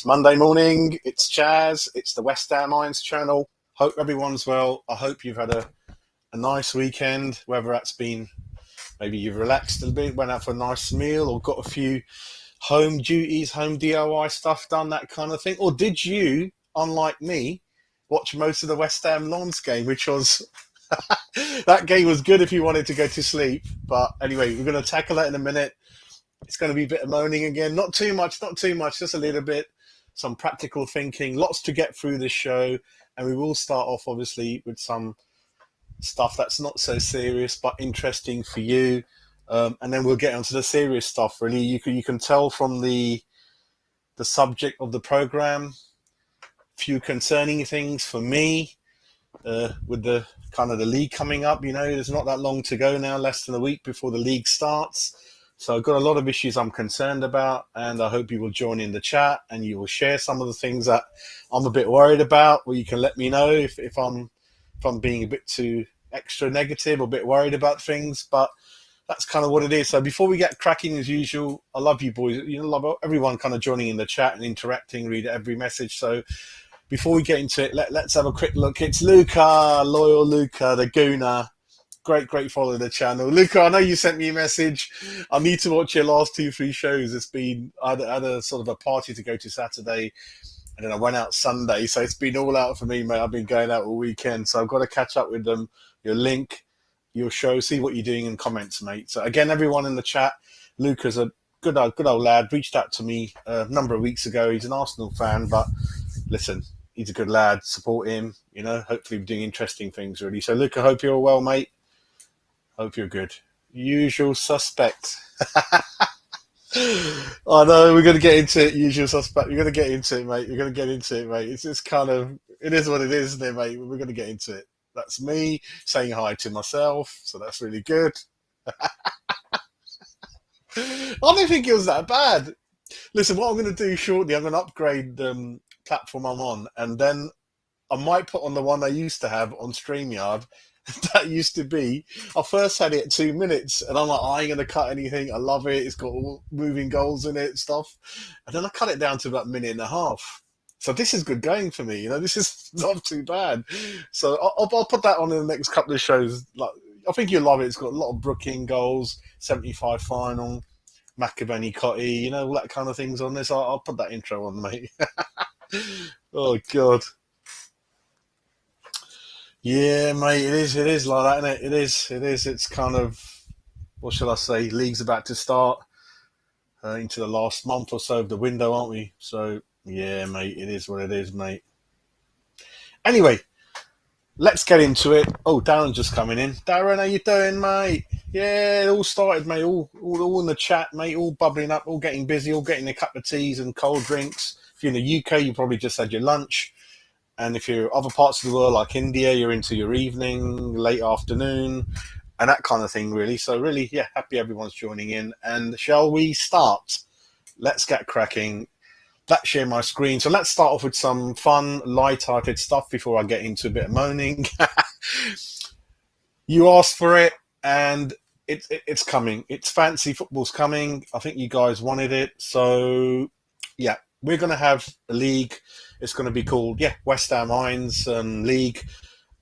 Monday morning. It's Chaz. It's the West Ham Irons channel. Hope everyone's well. I hope you've had a nice weekend, whether that's been maybe you've relaxed a bit, went out for a nice meal, or got a few home duties, home DIY stuff done, that kind of thing. Or did you, unlike me, watch most of the West Ham Lons game, which was that game was good if you wanted to go to sleep. But anyway, we're going to tackle that in a minute. It's going to be a bit of moaning again. Not too much, just a little bit. Some practical thinking, lots to get through this show. And we will start off, obviously, with some stuff that's not so serious, but interesting for you. And then we'll get onto the serious stuff, really. You can tell from the subject of the program, few concerning things for me, with the kind of the league coming up. You know, there's not that long to go now, less than a week before the league starts. So I've got a lot of issues I'm concerned about, and I hope you will join in the chat and you will share some of the things that I'm a bit worried about, or you can let me know if I'm being a bit too extra negative or a bit worried about things. But that's kind of what it is. So before we get cracking, as usual, I love you boys. You know, love everyone kind of joining in the chat and interacting, read every message. So before we get into it, let's have a quick look. It's Luca, loyal Luca, the Gooner. Great follow of the channel. Luca, I know you sent me a message. I need to watch your last 2-3 shows. It's been, I had a sort of a party to go to Saturday, and then I went out Sunday. So it's been all out for me, mate. I've been going out all weekend. So I've got to catch up with them. Your link, your show, see what you're doing in comments, mate. So again, everyone in the chat, Luca's a good old lad. Reached out to me a number of weeks ago. He's an Arsenal fan, but listen, he's a good lad. Support him. You know, hopefully we're doing interesting things, really. So Luca, hope you're well, mate. Hope you're good. Usual suspect. I know, we're going to get into it, usual suspect. We're going to get into it, mate. It's just kind of, it is what it is, isn't it, mate? We're going to get into it. That's me saying hi to myself, so that's really good. I don't think it was that bad. Listen, what I'm going to do shortly, I'm going to upgrade the platform I'm on, and then I might put on the one I used to have on StreamYard. That used to be, I first had it at 2 minutes, and I'm like, I ain't going to cut anything. I love it. It's got all moving goals in it and stuff. And then I cut it down to about a minute and a half. So this is good going for me. You know, this is not too bad. So I'll put that on in the next couple of shows. Like, I think you'll love it. It's got a lot of Brooking goals, 75 final, McAvenny Cotty, you know, all that kind of things on this. I'll put that intro on, mate. Oh, God. Yeah, mate, it is like that, isn't it? It is. It's kind of, what shall I say? League's about to start into the last month or so of the window, aren't we? So, yeah, mate, it is what it is, mate. Anyway, let's get into it. Oh, Darren's just coming in. Darren, how you doing, mate? Yeah, it all started, mate. All in the chat, mate. All bubbling up, all getting busy, all getting a cup of teas and cold drinks. If you're in the UK, you probably just had your lunch. And if you're other parts of the world, like India, you're into your evening, late afternoon, and that kind of thing, really. So really, yeah, happy everyone's joining in. And shall we start? Let's get cracking. Let's share my screen. So let's start off with some fun, light-hearted stuff before I get into a bit of moaning. You asked for it, and it's coming. It's fancy football's coming. I think you guys wanted it. So, yeah, we're going to have a league. It's going to be called, West Ham Irons League.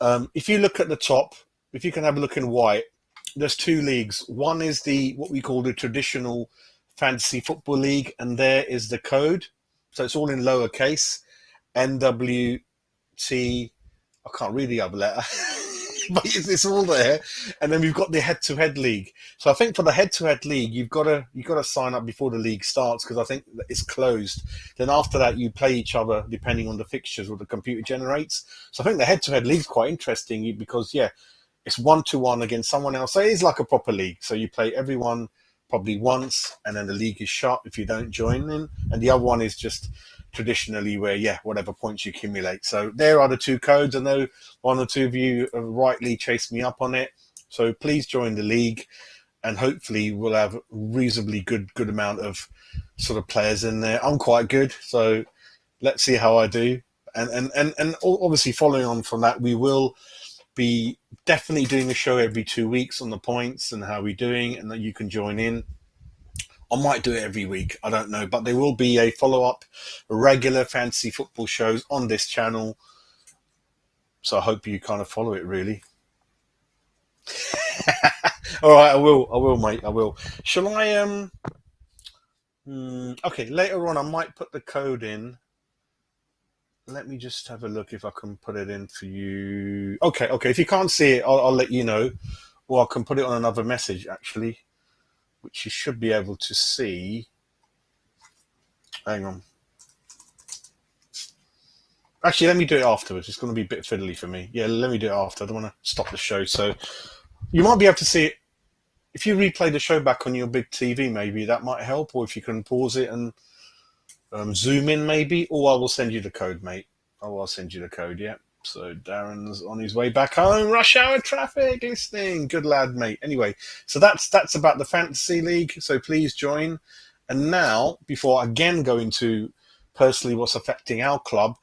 If you look at the top, if you can have a look in white, there's two leagues. One is what we call the traditional fantasy football league, and there is the code. So it's all in lowercase, NWT. I can't read the other letter, but it's all there. And then we've got the head-to-head league. So I think for the head-to-head league, you've got to sign up before the league starts, because I think it's closed. Then after that, you play each other depending on the fixtures what the computer generates. So I think the head-to-head league is quite interesting because it's 1-to-1 against someone else. So it is like a proper league. So you play everyone probably once, and then the league is shut if you don't join in. And the other one is just traditionally where, whatever points you accumulate. So there are the two codes. I know one or two of you have rightly chased me up on it. So please join the league, and hopefully we'll have a reasonably good amount of sort of players in there. I'm quite good, so let's see how I do. And obviously following on from that, we will be definitely doing a show every 2 weeks on the points and how we're doing, and that you can join in. I might do it every week. I don't know, but there will be a follow-up, regular fantasy football shows on this channel. So I hope you kind of follow it, really. All right, I will. I will, mate. I will. Shall I? Okay. Later on, I might put the code in. Let me just have a look if I can put it in for you. Okay. Okay. If you can't see it, I'll let you know, or I can put it on another message actually, which you should be able to see. Hang on. Actually, let me do it afterwards. It's going to be a bit fiddly for me. Yeah, let me do it after. I don't want to stop the show. So you might be able to see it if you replay the show back on your big TV. Maybe that might help, or if you can pause it and zoom in, maybe. Or I will send you the code, mate. Oh, I'll send you the code. Yeah. So Darren's on his way back home. Rush hour traffic, listening. Good lad, mate. Anyway, so that's about the fantasy league. So please join. And now, before I again go into personally what's affecting our club,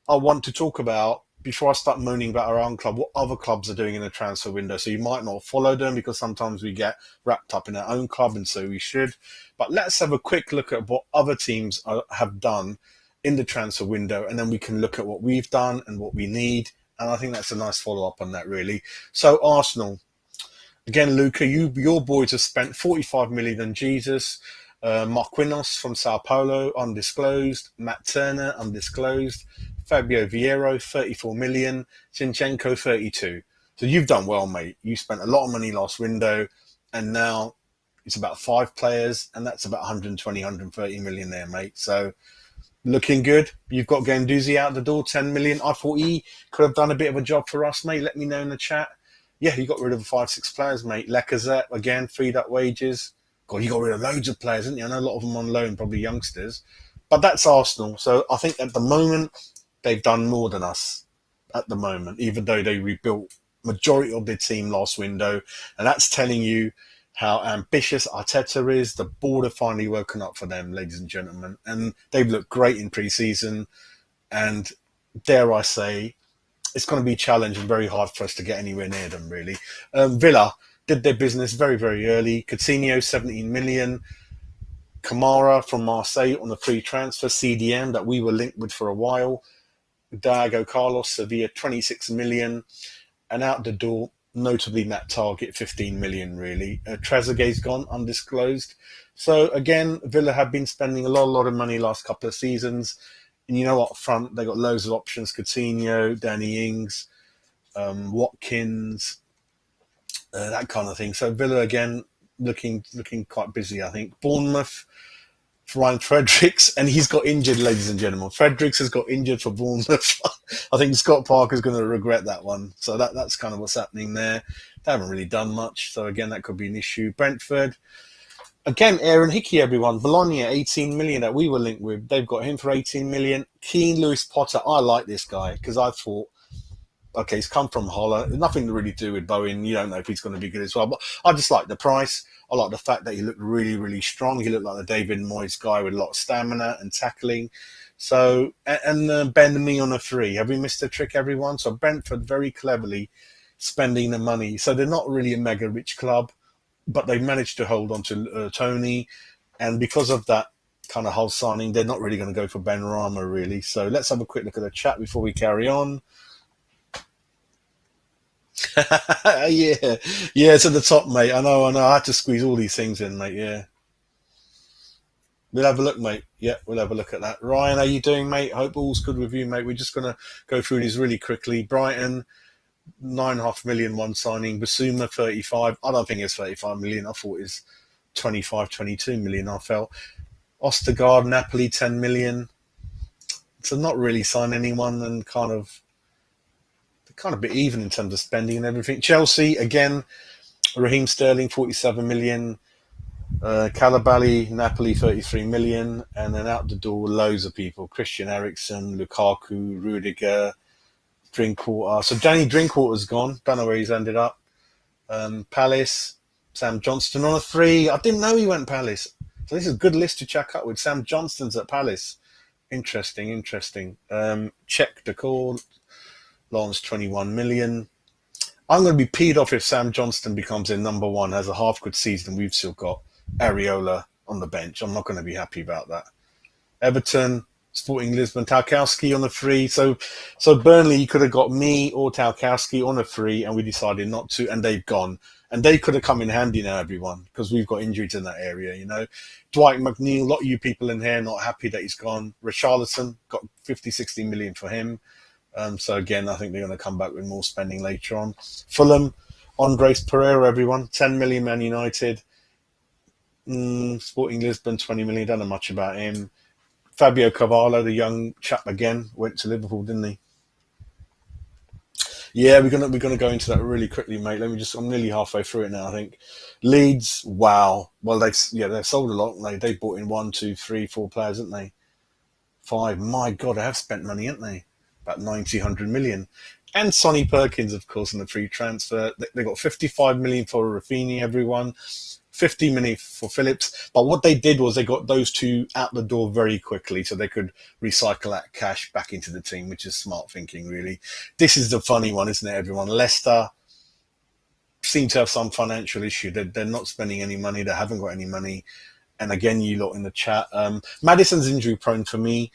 I want to talk about, before I start moaning about our own club, what other clubs are doing in the transfer window. So you might not follow them because sometimes we get wrapped up in our own club, and so we should. But let's have a quick look at what other teams have done in the transfer window, and then we can look at what we've done and what we need. And I think that's a nice follow-up on that, really. So Arsenal. Again, Luca, your boys have spent 45 million on Jesus. Marquinhos from Sao Paulo, undisclosed. Matt Turner, undisclosed. Fabio Vieiro, 34 million. Zinchenko, 32. So you've done well, mate. You spent a lot of money last window, and now it's about 5 players, and that's about 120, 130 million there, mate. So looking good. You've got Ganduzi out the door, 10 million. I thought he could have done a bit of a job for us, mate. Let me know in the chat. Yeah, you got rid of 5-6 players, mate. Lacazette, again, freed up wages. God, you got rid of loads of players, didn't you? I know a lot of them on loan, probably youngsters. But that's Arsenal. So I think at the moment, they've done more than us at the moment, even though they rebuilt majority of their team last window. And that's telling you how ambitious Arteta is. The board have finally woken up for them, ladies and gentlemen. And they've looked great in pre-season. And dare I say, it's going to be challenging, very hard for us to get anywhere near them, really. Villa did their business very, very early. Coutinho, 17 million. Kamara from Marseille on the free transfer. CDM that we were linked with for a while. Diego Carlos, Sevilla, 26 million. And out the door, notably Matt Target, 15 million, really. Trezeguet's gone, undisclosed. So, again, Villa have been spending a lot of money last couple of seasons. And you know, up front, they got loads of options. Coutinho, Danny Ings, Watkins, that kind of thing. So Villa, again, looking quite busy, I think. Bournemouth, Ryan Fredericks, and he's got injured, ladies and gentlemen. Fredericks has got injured for Bournemouth. I think Scott Parker's going to regret that one. So that's kind of what's happening there. They haven't really done much. So, again, that could be an issue. Brentford. Again, Aaron Hickey, everyone. Bologna, 18 million that we were linked with. They've got him for 18 million. Keane Lewis Potter. I like this guy because I thought, okay, he's come from Holland. Nothing to really do with Bowen. You don't know if he's going to be good as well. But I just like the price. I like the fact that he looked really, really strong. He looked like the David Moyes guy with a lot of stamina and tackling. So, and Ben Mee on a 3. Have we missed a trick, everyone? So Brentford very cleverly spending the money. So they're not really a mega rich club, but they've managed to hold on to Tony. And because of that kind of whole signing, they're not really going to go for Ben Rama, really. So let's have a quick look at the chat before we carry on. Yeah, it's at the top, mate. I know. I had to squeeze all these things in, mate. Yeah. We'll have a look, mate. Yeah, we'll have a look at that. Ryan, how you doing, mate? Hope all's good with you, mate. We're just going to go through these really quickly. Brighton, 9.5 million one signing. Basuma, 35. I don't think it's 35 million. I thought it was 25, 22 million, I felt. Ostergaard, Napoli, 10 million. So not really sign anyone and kind of a bit even in terms of spending and everything. Chelsea, again, Raheem Sterling, 47 million. Calabali, Napoli, 33 million. And then out the door, loads of people. Christian Eriksen, Lukaku, Rudiger, Drinkwater. So Danny Drinkwater's gone. Don't know where he's ended up. Palace, Sam Johnston on a 3. I didn't know he went Palace. So this is a good list to check up with. Sam Johnston's at Palace. Interesting. Check the call. Lawrence, 21 million. I'm going to be peed off if Sam Johnston becomes their number 1, has a half good season. We've still got Areola on the bench. I'm not going to be happy about that. Everton, Sporting Lisbon, Tarkowski on a free. So Burnley, you could have got me or Tarkowski on a free, and we decided not to, and they've gone. And they could have come in handy now, everyone, because we've got injuries in that area, you know. Dwight McNeil, a lot of you people in here not happy that he's gone. Richarlison, got 50, 60 million for him. So again, I think they're going to come back with more spending later on. Fulham, Andres Pereira, everyone, 10 million Man United. Sporting Lisbon, 20 million, don't know much about him. Fabio Carvalho, the young chap again, went to Liverpool, didn't he? Yeah, we're gonna go into that really quickly, mate. I'm nearly halfway through it now, I think. Leeds, wow. Well, they've sold a lot. They bought in 1, 2, 3, 4 players, haven't they? 5. My God, they have spent money, haven't they? About 90, 100 million. And Sonny Perkins, of course, in the free transfer. They got 55 million for Rafinha, everyone. 50 million for Phillips. But what they did was they got those two out the door very quickly so they could recycle that cash back into the team, which is smart thinking, really. This is the funny one, isn't it, everyone? Leicester seem to have some financial issue. They're not spending any money. They haven't got any money. And again, you lot in the chat. Madison's injury prone for me.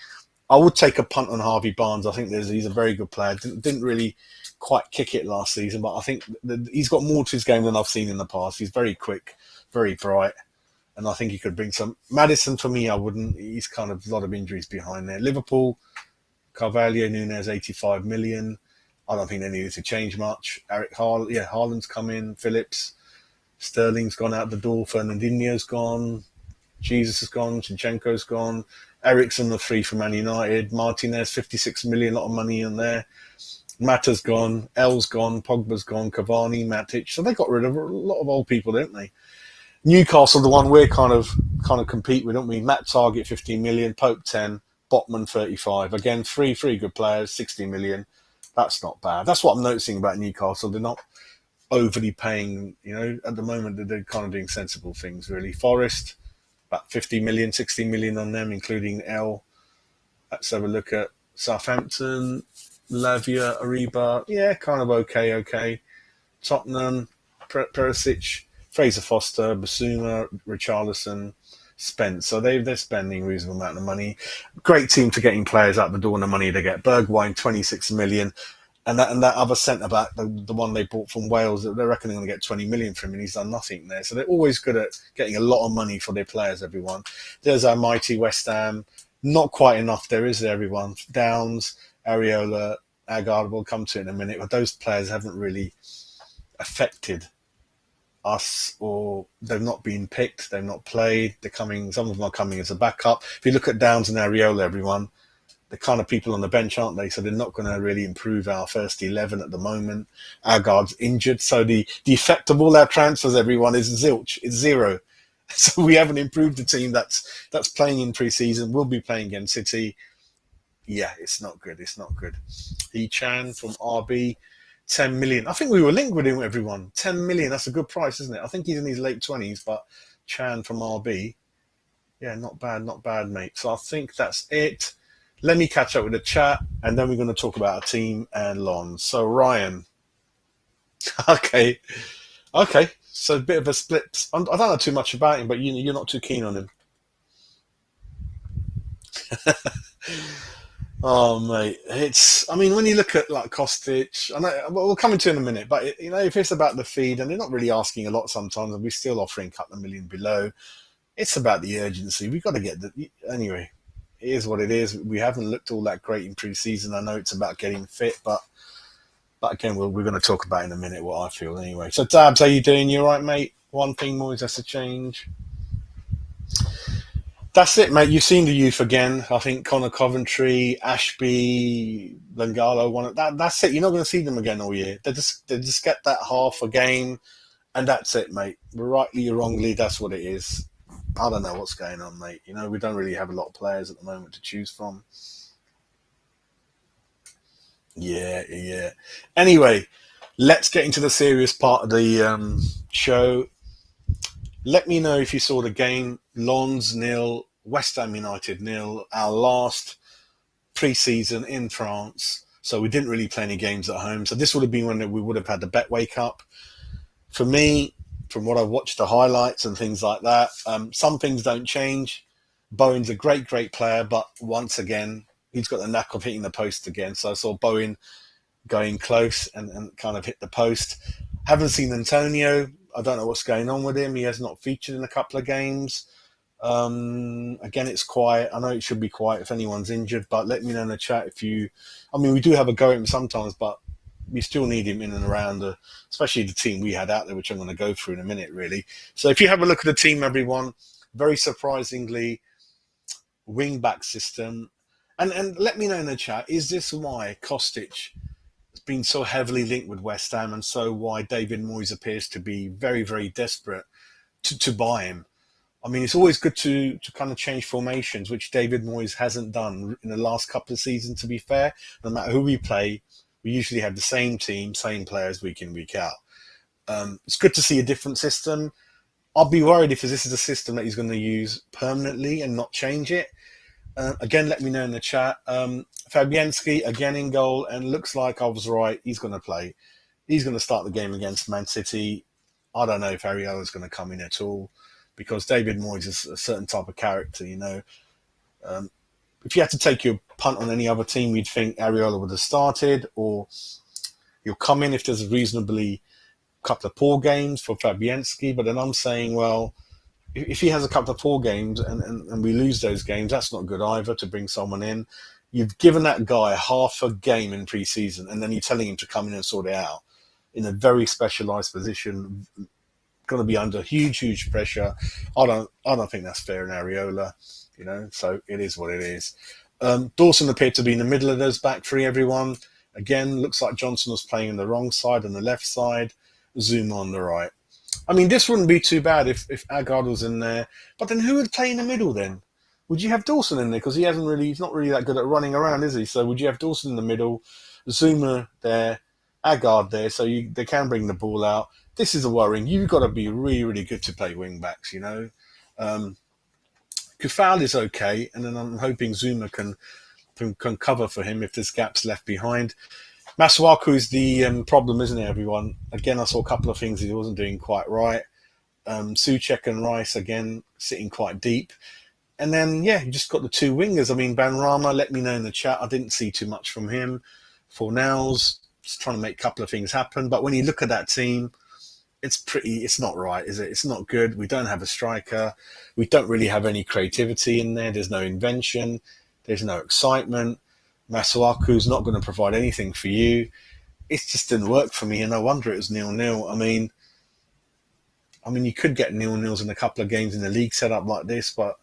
I would take a punt on Harvey Barnes. I think he's a very good player. Didn't really quite kick it last season, but I think he's got more to his game than I've seen in the past. He's very quick, very bright, and I think he could bring some. Madison, for me, I wouldn't. He's kind of a lot of injuries behind there. Liverpool, Carvalho, Nunes, 85 million. I don't think they needed to change much. Haaland's come in. Phillips, Sterling's gone out the door. Fernandinho's gone. Jesus has gone. Zinchenko's gone. Eriksen, the free for Man United. Martinez, 56 million, a lot of money in there. Mata's gone. L's gone. Pogba's gone. Cavani, Matic. So they got rid of a lot of old people, didn't they? Newcastle, the one we're kind of compete with, don't we? Matt Target, 15 million. Pope, 10. Botman, 35. Again, three good players, 60 million. That's not bad. That's what I'm noticing about Newcastle. They're not overly paying, at the moment. They're kind of doing sensible things, really. Forest, about 50 million, 60 million on them, including L. Let's have a look at Southampton, Lavia, Ariba. Yeah, kind of okay. Tottenham, Perisic, Fraser Foster, Basuma, Richarlison, Spence. So they're spending a reasonable amount of money. Great team for getting players out the door and the money they get. Bergwijn, 26 million. And that other centre-back, the one they bought from Wales, they reckon they're going to get 20 million from him, and he's done nothing there. So they're always good at getting a lot of money for their players, everyone. There's our mighty West Ham. Not quite enough there, is there, everyone? Downs, Areola, Agard, we'll come to it in a minute, but those players haven't really affected us, or they've not been picked, they've not played. Some of them are coming as a backup. If you look at Downs and Areola, everyone, the kind of people on the bench, aren't they? So they're not going to really improve our first 11 at the moment. Agard's injured. So the effect of all our transfers, everyone, is zilch. It's zero. So we haven't improved the team that's playing in pre-season. We'll be playing against City. Yeah, it's not good. Chan from RB, 10 million. I think we were linked with him, everyone. 10 million. That's a good price, isn't it? I think he's in his late 20s, but Chan from RB. Yeah, not bad, mate. So I think that's it. Let me catch up with the chat, and then we're going to talk about our team and Lon. So, Ryan. Okay. So, a bit of a split. I don't know too much about him, but you're not too keen on him. Oh, mate. When you look at, like, Kostic, I know, we'll come into it in a minute, but, if it's about the feed, and they're not really asking a lot sometimes, and we're still offering a couple of million below, it's about the urgency. We've got to get anyway. It is what it is. We haven't looked all that great in pre-season. I know it's about getting fit, but again, we're going to talk about in a minute what I feel anyway. So, Dabs, how you doing? You all right, mate? One thing more has to change. That's it, mate. You've seen the youth again. I think Connor Coventry, Ashby, Lingalo. That's it. You're not going to see them again all year. They just get that half a game, and that's it, mate. Rightly or wrongly, that's what it is. I don't know what's going on, mate. We don't really have a lot of players at the moment to choose from. Yeah. Anyway, let's get into the serious part of the show. Let me know if you saw the game. Lens 0, West Ham United 0, our last pre-season in France. So we didn't really play any games at home. So this would have been when we would have had the Betway Cup. For me, from what I watched, the highlights and things like that, some things don't change. Bowen's a great, great player, but once again, he's got the knack of hitting the post again. So I saw Bowen going close and kind of hit the post. Haven't seen Antonio. I don't know what's going on with him. He has not featured in a couple of games. Again, it's quiet. I know it should be quiet if anyone's injured, but let me know in the chat if you. I mean, we do have a go at him sometimes, but we still need him in and around, especially the team we had out there, which I'm going to go through in a minute, really. So if you have a look at the team, everyone, very surprisingly, wing-back system. And let me know in the chat, is this why Kostic has been so heavily linked with West Ham, and so why David Moyes appears to be very, very desperate to buy him? I mean, it's always good to kind of change formations, which David Moyes hasn't done in the last couple of seasons, to be fair. No matter who we play, we usually have the same team, same players week in, week out. It's good to see a different system. I'll be worried if this is a system that he's going to use permanently and not change it. Again, let me know in the chat. Fabianski, again in goal, and looks like I was right. He's going to play. He's going to start the game against Man City. I don't know if Ariola's going to come in at all, because David Moyes is a certain type of character, you know. If you had to take your punt on any other team, you'd think Areola would have started, or you'll come in if there's a reasonably couple of poor games for Fabianski. But then I'm saying, well, if he has a couple of poor games and we lose those games, that's not good either to bring someone in. You've given that guy half a game in pre-season, and then you're telling him to come in and sort it out in a very specialised position, going to be under huge, huge pressure. I don't think that's fair in Areola, you know. So it is what it is. Dawson appeared to be in the middle of those back three. Everyone again looks like Johnson was playing on the wrong side, on the left side. Zoom on the right. I mean, this wouldn't be too bad if Agard was in there. But then who would play in the middle then? Would you have Dawson in there? Because he's not really that good at running around, is he? So would you have Dawson in the middle, Zuma there, Agard there, so they can bring the ball out? This is a worrying. You've got to be really, really good to play wing backs, you know. Kufal is okay, and then I'm hoping Zuma can cover for him if there's gaps left behind. Masuaku is the problem, isn't it, everyone? Again, I saw a couple of things he wasn't doing quite right. Souček and Rice, again, sitting quite deep. And then, yeah, you just got the two wingers. I mean, Benrahma, let me know in the chat. I didn't see too much from him. Fornals, just trying to make a couple of things happen. But when you look at that team, it's not right, is it? It's not good. We don't have a striker. We don't really have any creativity in there. There's no invention. There's no excitement. Masuaku's not going to provide anything for you. It just didn't work for me, and no wonder it was 0-0. I mean, you could get 0-0s in a couple of games in the league set up like this, but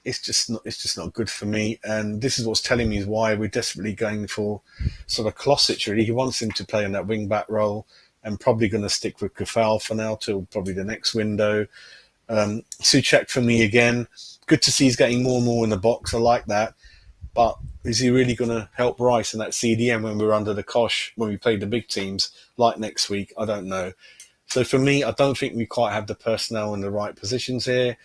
it's just not good for me. And this is what's telling me is why we're desperately going for sort of Kostic, really. He wants him to play in that wing back role, and probably going to stick with Kufal for now till probably the next window. Souček for me again. Good to see he's getting more and more in the box. I like that. But is he really going to help Rice in that CDM when we're under the cosh, when we play the big teams like next week? I don't know. So for me, I don't think we quite have the personnel in the right positions here.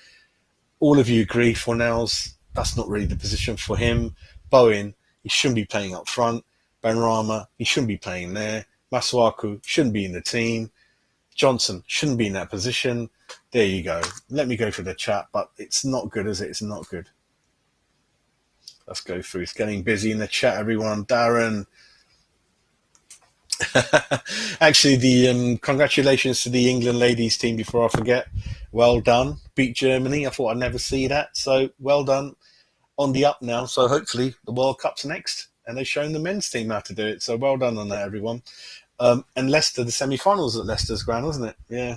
All of you agree Fornals, that's not really the position for him. Bowen, he shouldn't be playing up front. Benrahma, he shouldn't be playing there. Masuaku shouldn't be in the team. Johnson shouldn't be in that position. There you go. Let me go through the chat, but it's not good, is it? It's not good. Let's go through. It's getting busy in the chat, everyone. Darren. Actually, the congratulations to the England ladies team before I forget. Well done. Beat Germany. I thought I'd never see that. So well done. On the up now. So hopefully the World Cup's next. And they've shown the men's team how to do it. So well done on that, everyone. And Leicester, the semi-finals at Leicester's ground, wasn't it? Yeah.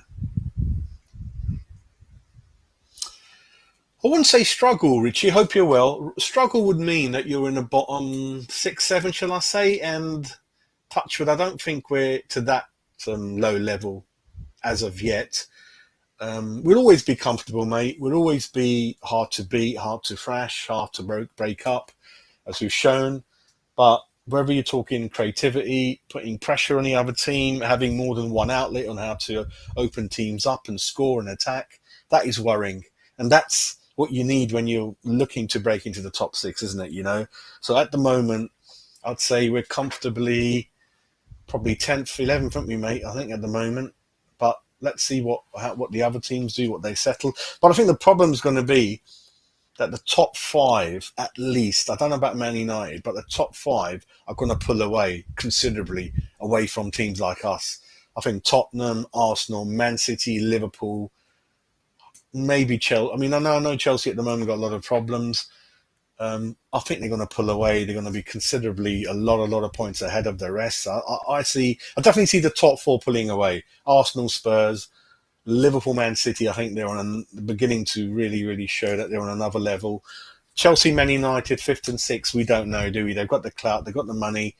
I wouldn't say struggle, Richie. Hope you're well. Struggle would mean that you're in the bottom 6, 7, shall I say? And touch wood, I don't think we're to that low level as of yet. We'll always be comfortable, mate. We'll always be hard to beat, hard to thrash, hard to break up, as we've shown. But whether you're talking creativity, putting pressure on the other team, having more than one outlet on how to open teams up and score and attack, that is worrying. And that's what you need when you're looking to break into the top 6, isn't it? You know. So at the moment, I'd say we're comfortably probably 10th, 11th, aren't we, mate? I think at the moment. But let's see what the other teams do, what they settle. But I think the problem's going to be that the top five, at least, I don't know about Man United, but the top five are going to pull away considerably away from teams like us. I think Tottenham, Arsenal, Man City, Liverpool, maybe Chelsea. I mean, I know Chelsea at the moment got a lot of problems. I think they're going to pull away. They're going to be considerably a lot of points ahead of the rest. I definitely see the top four pulling away. Arsenal, Spurs, Liverpool, Man City. I think they're beginning to really show that they're on another level. Chelsea, Man United, fifth and sixth. We don't know, do we? They've got the clout, they've got the money,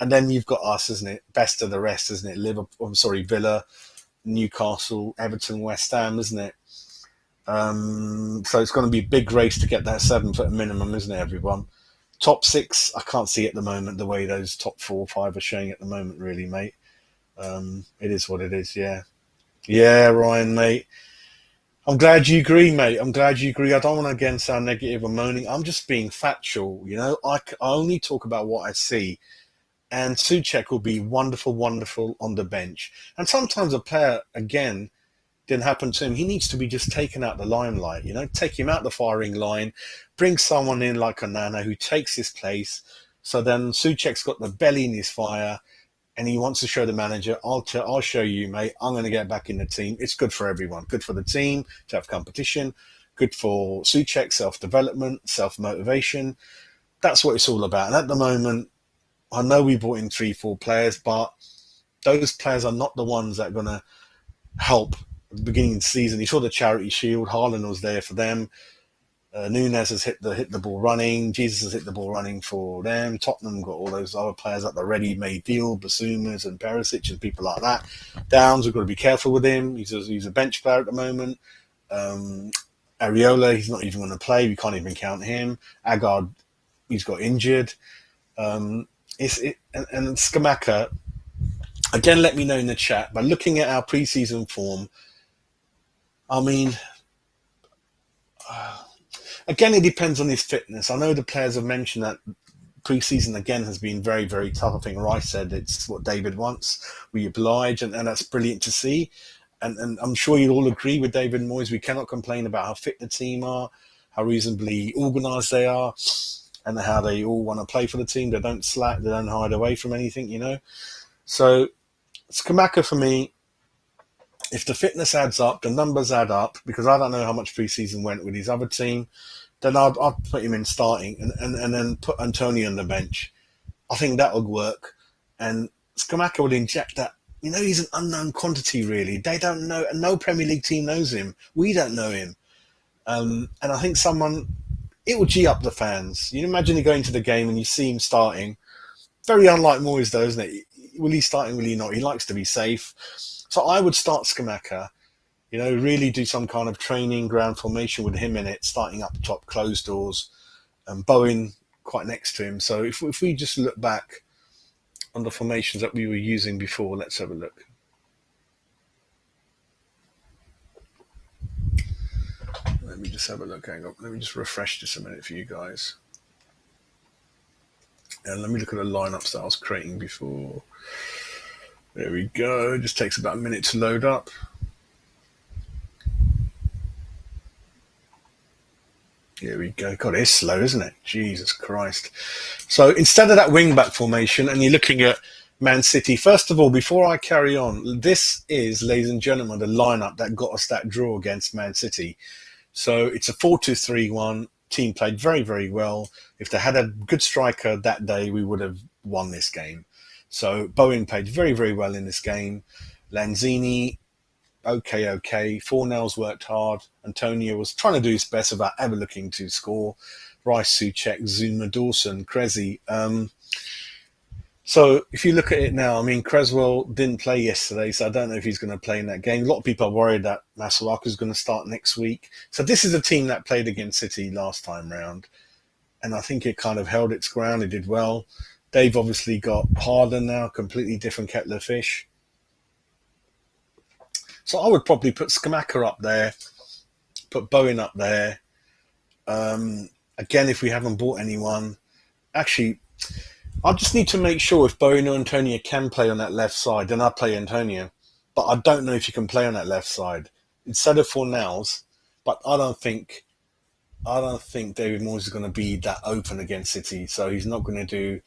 and then you've got us, isn't it? Best of the rest, isn't it? Villa, Newcastle, Everton, West Ham, isn't it? So it's going to be a big race to get that seventh at a minimum, isn't it, everyone? Top six, I can't see at the moment the way those top 4 or 5 are showing at the moment, really, mate. It is what it is, yeah. Yeah, Ryan, mate. I'm glad you agree, mate. I'm glad you agree. I don't want to again sound negative or moaning. I'm just being factual, you know. I only talk about what I see. And Souček will be wonderful on the bench. And sometimes a player, again, didn't happen to him. He needs to be just taken out the limelight, you know, take him out the firing line, bring someone in like Onana who takes his place. So then Souček's got the belly in his fire and he wants to show the manager, I'll show you, mate. I'm going to get back in the team. It's good for everyone. Good for the team to have competition. Good for Souček, self-development, self-motivation. That's what it's all about. And at the moment, I know we brought in 3-4 players, but those players are not the ones that are going to help at the beginning of the season. You saw the Charity Shield. Haaland was there for them. Nunes has hit the ball running. Jesus has hit the ball running for them. Tottenham got all those other players at the ready-made deal, Basoumas and Perisic and people like that. Downs, we've got to be careful with him. He's a bench player at the moment. Areola, he's not even going to play. We can't even count him. Agard, he's got injured. And Scamacca, again, let me know in the chat. But looking at our pre-season form, I mean, again, it depends on his fitness. I know the players have mentioned that pre-season, again, has been very tough. I think Rice said it's what David wants. We oblige, and that's brilliant to see. And I'm sure you'll all agree with David Moyes. We cannot complain about how fit the team are, how reasonably organised they are, and how they all want to play for the team. They don't slack, they don't hide away from anything, you know. So, Scamacca for me, if the fitness adds up, the numbers add up, because I don't know how much pre-season went with his other team, then I'd put him in starting and then put Antonio on the bench. I think that would work. And Scamacca would inject that. You know, he's an unknown quantity, really. They don't know, and no Premier League team knows him. We don't know him. And I think it will G up the fans. You imagine you go into the game and you see him starting. Very unlike Moyes, though, isn't it? Will he starting, will he not? He likes to be safe. So I would start Scamacca, you know, really do some kind of training ground formation with him in it, starting up top, closed doors, and Bowen quite next to him. So if we just look back on the formations that we were using before, let's have a look. Let me just have a look. Hang on. Let me just refresh this a minute for you guys. And let me look at the lineups that I was creating before. There we go. It just takes about a minute to load up. Here we go. God, it's slow, isn't it? Jesus Christ. So instead of that wing-back formation, and you're looking at Man City, first of all, before I carry on, this is, ladies and gentlemen, the lineup that got us that draw against Man City. So it's a 4-2-3-1. Team played very well. If they had a good striker that day, we would have won this game. So Bowen played very well in this game. Lanzini, okay. Fornells worked hard. Antonio was trying to do his best without ever looking to score. Rice, Souček, Zuma, Dawson, Krezi. So if you look at it now, I mean, Creswell didn't play yesterday, so I don't know if he's going to play in that game. A lot of people are worried that Masuaku is going to start next week. So this is a team that played against City last time round, and I think it kind of held its ground. It did well. They've obviously got Harden now, completely different kettle of fish. So I would probably put Scamacca up there, put Bowen up there. Again, if we haven't bought anyone, actually, I just need to make sure if Bowen or Antonio can play on that left side, then I'll play Antonio. but I don't know if you can play on that left side instead of Fornals. But I don't think David Moyes is going to be that open against City, so he's not going to do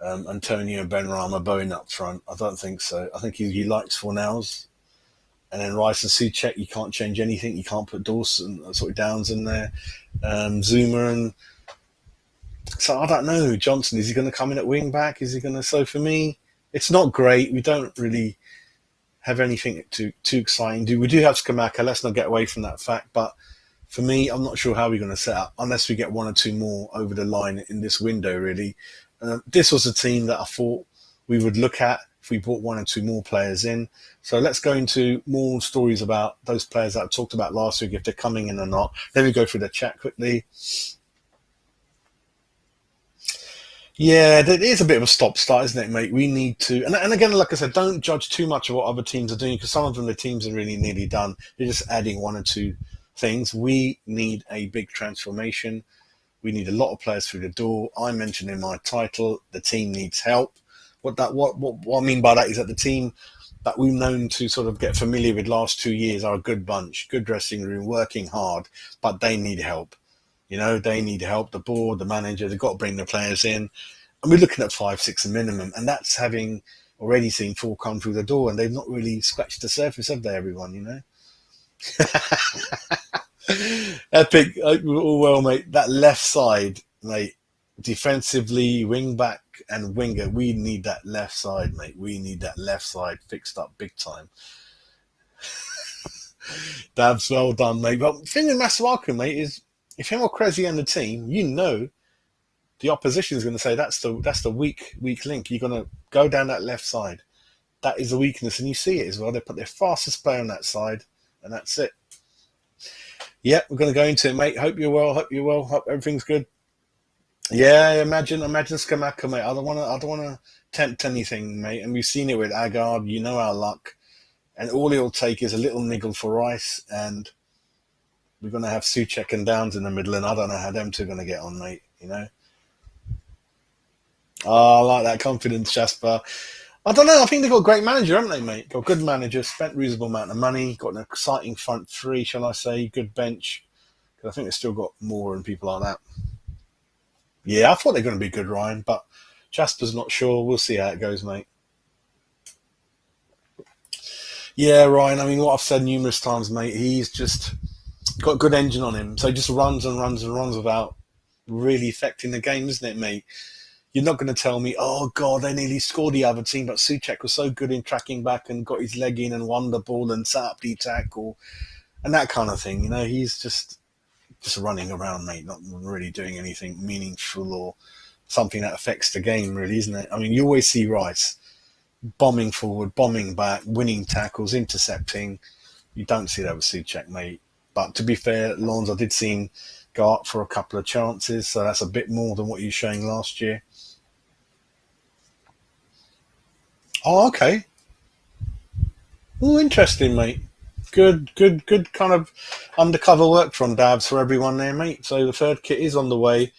Antonio Benrahma Bowen up front. I don't think so. I think he likes Fornals, and then Rice and Souček. You can't change anything. You can't put Dawson, sort of Downs in there, Zuma, and so I don't know. Johnson, is he going to come in at wing back? Is he going to? So for me, it's not great. We don't really have anything too exciting. We do have Skamaka. Let's not get away from that fact, but for me, I'm not sure how we're going to set up unless we get one or two more over the line in this window, really. This was a team that I thought we would look at if we brought one or two more players in. So let's go into more stories about those players that I talked about last week, if they're coming in or not. Let me go through the chat quickly. Yeah, it is a bit of a stop-start, isn't it, mate? We need to... And again, like I said, don't judge too much of what other teams are doing, because some of them, the teams are really nearly done. They're just adding one or two things. We need a big transformation. We need a lot of players through the door. I mentioned in my title, the team needs help. What I mean by that is that the team that we've known to sort of get familiar with last 2 years are a good bunch, good dressing room, working hard, but they need help. They need help. The board, the manager, they've got to bring the players in. And we're looking at 5-6 minimum, and that's having already seen 4 come through the door, and they've not really scratched the surface, have they, everyone, Epic. Oh, well, mate. That left side, mate, defensively, wing back and winger, we need that left side, mate. We need that left side fixed up big time. Dabs, well done, mate. But the thing with Masuaku, mate, is if him or Cressy and the team, the opposition is going to say that's the weak link. You're going to go down that left side. That is a weakness, and you see it as well. They put their fastest player on that side, and that's it. Yeah, we're going to go into it, mate. Hope you're well. Hope everything's good. Yeah, imagine Skamaka, mate. I don't want to tempt anything, mate. And we've seen it with Agard. You know our luck, and all it'll take is a little niggle for Rice, and we're going to have Souček and Downs in the middle, and I don't know how them two are going to get on, mate. Oh, I like that confidence, Jasper. I don't know. I think they've got a great manager, haven't they, mate? Got a good manager, spent a reasonable amount of money, got an exciting front three, shall I say, good bench. I think they've still got more and people like that. Yeah, I thought they're going to be good, Ryan, but Jasper's not sure. We'll see how it goes, mate. Yeah, Ryan, I mean, what I've said numerous times, mate, he's just got a good engine on him. So he just runs and runs and runs without really affecting the game, isn't it, mate? You're not going to tell me, oh, God, they nearly scored the other team, but Souček was so good in tracking back and got his leg in and won the ball and set up the tackle and that kind of thing. He's just running around, mate, not really doing anything meaningful or something that affects the game, really, isn't it? I mean, you always see Rice bombing forward, bombing back, winning tackles, intercepting. You don't see that with Souček, mate. But to be fair, Lawns, I did see him go up for a couple of chances, so that's a bit more than what you were showing last year. Oh, okay. Oh, interesting, mate. Good kind of undercover work from Dabs for everyone there, mate. So the third kit is on the way.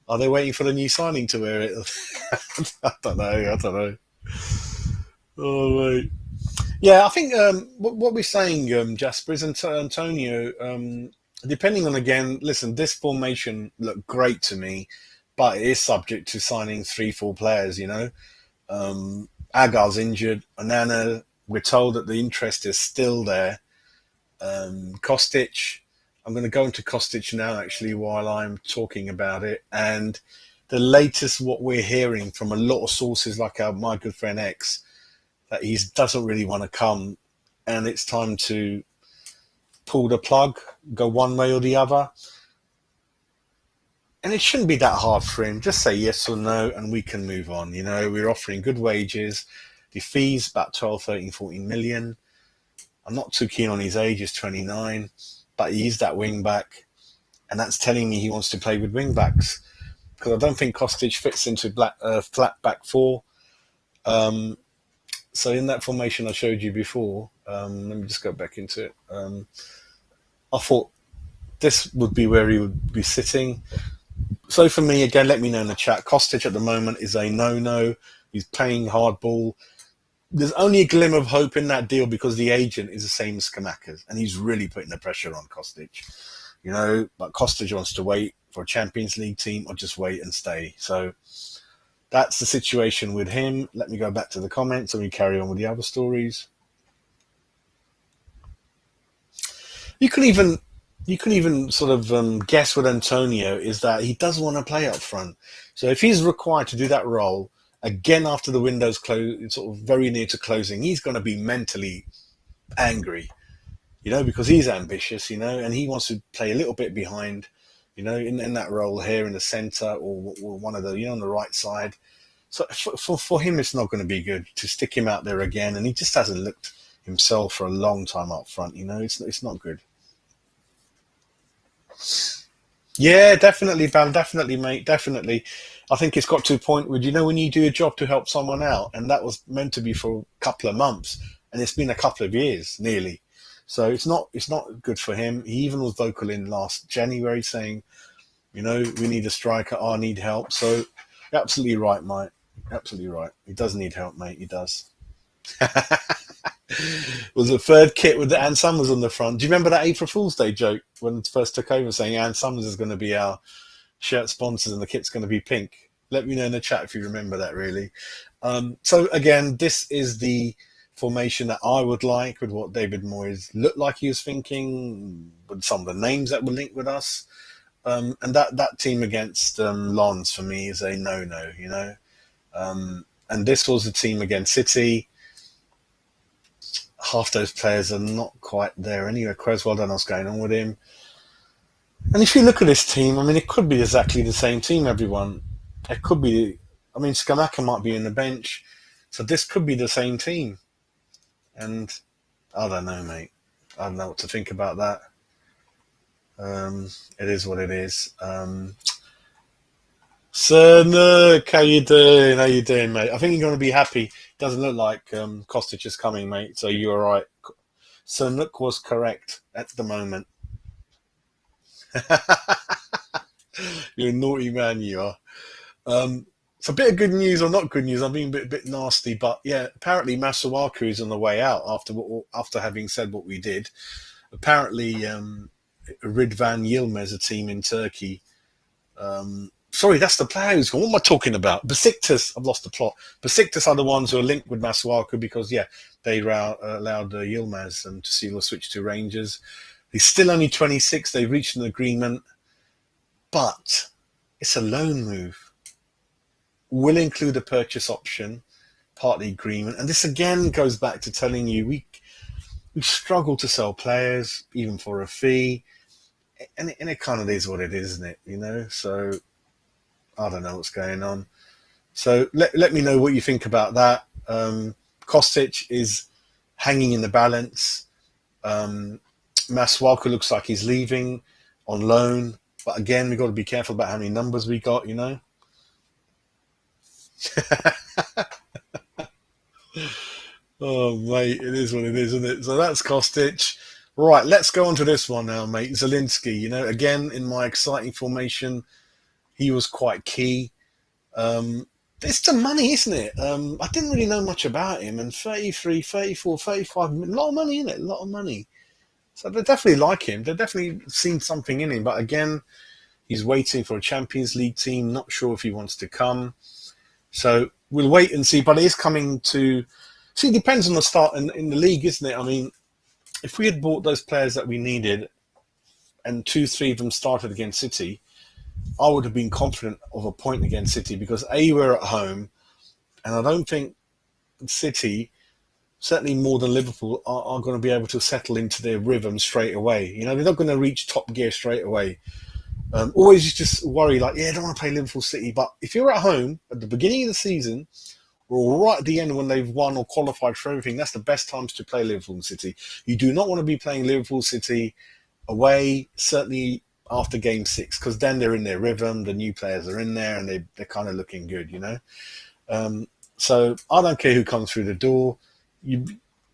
Are they waiting for the new signing to wear it? I don't know. Oh, mate. Yeah, I think what we're saying, Jasper, is Antonio, depending on, again, listen, this formation looked great to me, but it is subject to signing 3-4 players, Agar's injured. Onana, we're told that the interest is still there. Kostic, I'm going to go into Kostic now, actually, while I'm talking about it. And the latest, what we're hearing from a lot of sources, like my good friend X, that he doesn't really want to come, and it's time to pull the plug, go one way or the other. And it shouldn't be that hard for him. Just say yes or no, and we can move on. We're offering good wages. The fees about 12, 13, 14 million. I'm not too keen on his age. He's 29, but he's that wing back, and that's telling me he wants to play with wing backs, because I don't think Kostic fits into flat back four. So in that formation I showed you before, let me just go back into it. I thought this would be where he would be sitting. So for me, again, let me know in the chat. Kostic at the moment is a no-no. He's playing hardball. there's only a glimmer of hope in that deal because the agent is the same as Skamaka's, and he's really putting the pressure on Kostic. But Kostic wants to wait for a Champions League team or just wait and stay. So that's the situation with him. Let me go back to the comments and we carry on with the other stories. You can even sort of guess with Antonio is that he doesn't want to play up front. So if he's required to do that role again after the window's close, sort of very near to closing, he's going to be mentally angry, because he's ambitious, and he wants to play a little bit behind, in that role here in the centre or one of the, on the right side. So for him, it's not going to be good to stick him out there again, and he just hasn't looked himself for a long time up front. It's not good. Yeah, definitely, Val. Definitely, mate. Definitely. I think it's got to a point where when you do a job to help someone out, and that was meant to be for a couple of months, and it's been a couple of years nearly. So it's not good for him. He even was vocal in last January saying, we need a striker. I need help. So you're absolutely right, mate. Absolutely right. He does need help, mate. He does. Was the third kit with the Ann Summers on the front. Do you remember that April Fool's Day joke when it first took over saying Ann Summers is going to be our shirt sponsors and the kit's going to be pink? Let me know in the chat if you remember that, really. So again, this is the formation that I would like with what David Moyes looked like he was thinking, with some of the names that were linked with us. And that team against Lens for me is a no-no, and this was the team against City. Half those players are not quite there anyway. Creswell, don't know what's going on with him. And if you look at this team, it could be exactly the same team, everyone. It could be, Skamaka might be in the bench. So this could be the same team. And I don't know, mate. I don't know what to think about that. It is what it is. Sir Nook, how you doing? How you doing, mate? I think you're going to be happy. Doesn't look like Kostic is coming, mate. So you're right. Sir Nook was correct at the moment. You're a naughty man, you are. It's a bit of good news or not good news. I'm being a bit nasty, but yeah, apparently Masuaku is on the way out after having said what we did. Apparently, Ridvan Yilmaz, a team in Turkey. Sorry, that's the player who's gone. What am I talking about? Besiktas. I've lost the plot. Besiktas are the ones who are linked with Masuaku because, they allowed Yilmaz to see the switch to Rangers. He's still only 26. They've reached an agreement, but it's a loan move. Will include a purchase option, part of the agreement. And this again goes back to telling you we struggle to sell players, even for a fee. And it kind of is what it is, isn't it? So I don't know what's going on. So let me know what you think about that. Kostic is hanging in the balance. Masuaku looks like he's leaving on loan. But again, we've got to be careful about how many numbers we got, Oh, mate, it is what it is, isn't it? So that's Kostic. Right, let's go on to this one now, mate. Zielinski, again, in my exciting formation, he was quite key. It's the money, isn't it? I didn't really know much about him, and 33, 34, 35, a lot of money, isn't it? A lot of money. So they definitely like him. They've definitely seen something in him. But again, he's waiting for a Champions League team. Not sure if he wants to come. So we'll wait and see. But it is coming to... See, it depends on the start in the league, isn't it? If we had bought those players that we needed and 2-3 of them started against City, I would have been confident of a point against City because we're at home, and I don't think City, certainly more than Liverpool, are going to be able to settle into their rhythm straight away. They're not going to reach top gear straight away. Always just worry I don't want to play Liverpool City. But if you're at home at the beginning of the season, or right at the end when they've won or qualified for everything, that's the best times to play Liverpool City. You do not want to be playing Liverpool City away, certainly after game 6, because then they're in their rhythm, the new players are in there, and they're kind of looking good, So I don't care who comes through the door.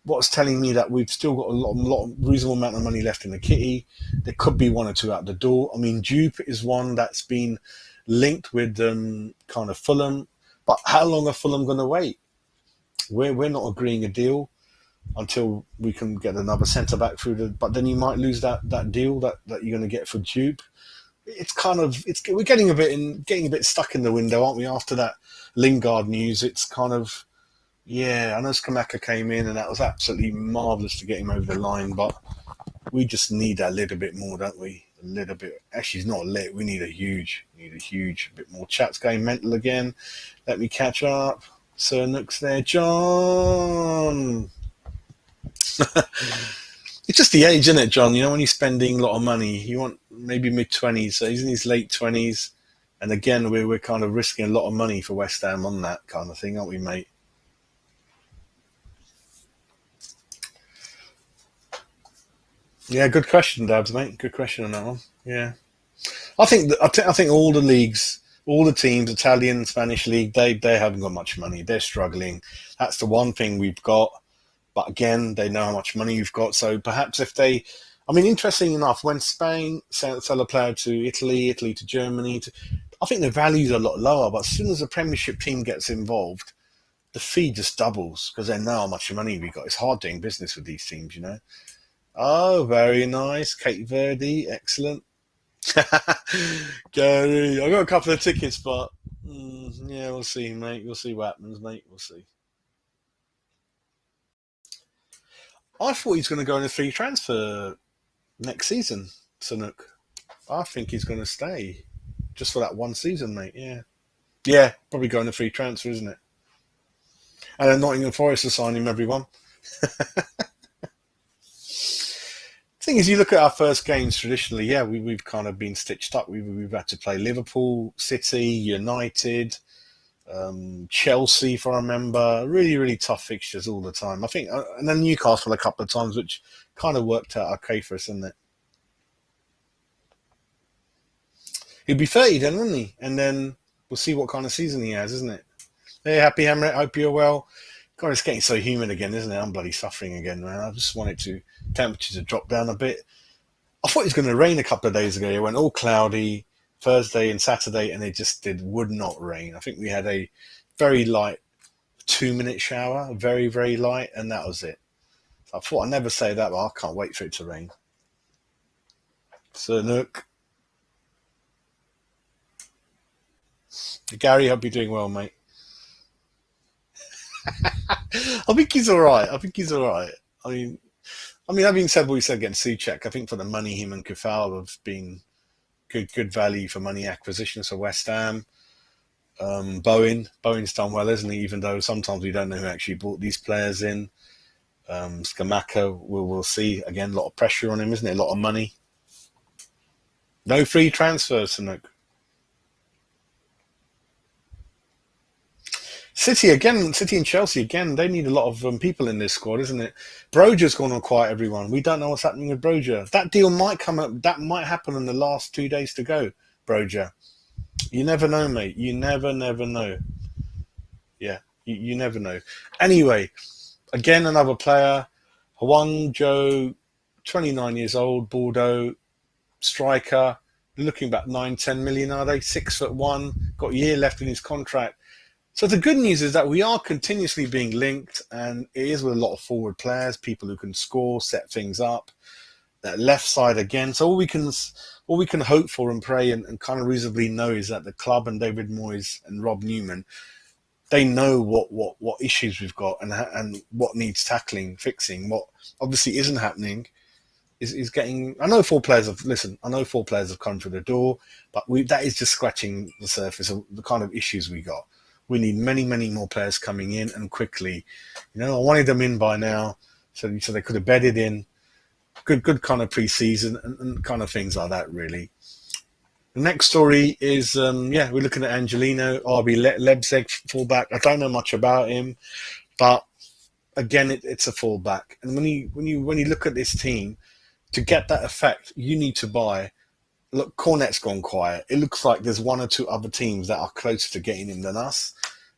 What's telling me that we've still got a lot of reasonable amount of money left in the kitty. There could be one or two out the door. Jupe is one that's been linked with kind of Fulham. But how long are Fulham going to wait? we're not agreeing a deal until we can get another centre back through the. But then you might lose that deal that you're going to get for Jupe. It's kind of we're getting a bit stuck in the window, aren't we? After that Lingard news, it's kind of yeah. I know Skamaka came in and that was absolutely marvellous to get him over the line, but we just need a little bit more, don't we? A little bit. Actually, it's not lit. We need a huge bit more. Chat's going mental again. Let me catch up. Sir Nook's there. John. It's just the age, isn't it, John? You know, when you're spending a lot of money, you want maybe mid-20s. So he's in his late 20s. And again, we're kind of risking a lot of money for West Ham on that kind of thing, aren't we, mate? Yeah, good question, Dabs, mate. Good question on that one. Yeah. I think all the leagues, all the teams, Italian, Spanish league, they haven't got much money. They're struggling. That's the one thing we've got. But again, they know how much money you've got. So perhaps if they, I mean, interesting enough, when Spain sell a player to Italy to Germany, I think the values are a lot lower. But as soon as the Premiership team gets involved, the fee just doubles because they know how much money we got. It's hard doing business with these teams, you know. Oh, very nice, Cape Verde, excellent. Gary, I got a couple of tickets, but yeah, we'll see, mate. We'll see what happens, mate. We'll see. I thought he's going to go in a free transfer next season, Sanuk. I think he's going to stay just for that one season, mate. Yeah. Yeah, probably going a free transfer, isn't it? And then Nottingham Forest to sign him, everyone. Thing is, you look at our first games traditionally, yeah, we've kind of been stitched up. We've had to play Liverpool, City, United, Chelsea, if I remember. Really, really tough fixtures all the time. I think, and then Newcastle a couple of times, which kind of worked out okay for us, didn't it? He'll be 30 then, wouldn't he? And then we'll see what kind of season he has, isn't it? Hey, happy Hamlet, hope you're well. God, it's getting so humid again, isn't it? I'm bloody suffering again, man. I just want temperature to drop down a bit. I thought it was going to rain a couple of days ago. It went all cloudy Thursday and Saturday, and it just would not rain. I think we had a very light 2-minute shower, very, very light, and that was it. I thought I'd never say that, but I can't wait for it to rain. So, look. Gary, hope you're doing well, mate. I think he's all right. I mean, having said what we said against Suchek, I think for the money, him and Kufal have been good value for money acquisitions for West Ham. Bowen's done well, isn't he? Even though sometimes we don't know who actually brought these players in. Skamaka, we'll see. Again, a lot of pressure on him, isn't it? A lot of money. No free transfers, Sanook. City and Chelsea again. They need a lot of people in this squad, isn't it? Broja's gone on quiet, everyone. We don't know what's happening with Broja. That deal might come up. That might happen in the last 2 days to go. Broja, you never know, mate. You never know. Yeah, you never know. Anyway, again, another player, Hwang Joe, 29 years old, Bordeaux striker. Looking about 9-10 million, are they? 6'1", got a year left in his contract. So the good news is that we are continuously being linked, and it is with a lot of forward players, people who can score, set things up. That left side again. So all we can hope for and pray and kind of reasonably know is that the club and David Moyes and Rob Newman, they know what issues we've got and what needs tackling, fixing. What obviously isn't happening is getting. I know 4 players have come through the door, but that is just scratching the surface of the kind of issues we got. We need many, many more players coming in and quickly. You know, I wanted them in by now, so they could have bedded in. Good kind of pre-season and kind of things like that, really. The next story is, we're looking at Angelino, RB Leipzig fullback. I don't know much about him, but again, it's a fullback. And when you look at this team, to get that effect, you need to buy. Look, Cornet's gone quiet. It looks like there's 1 or 2 other teams that are closer to getting him than us.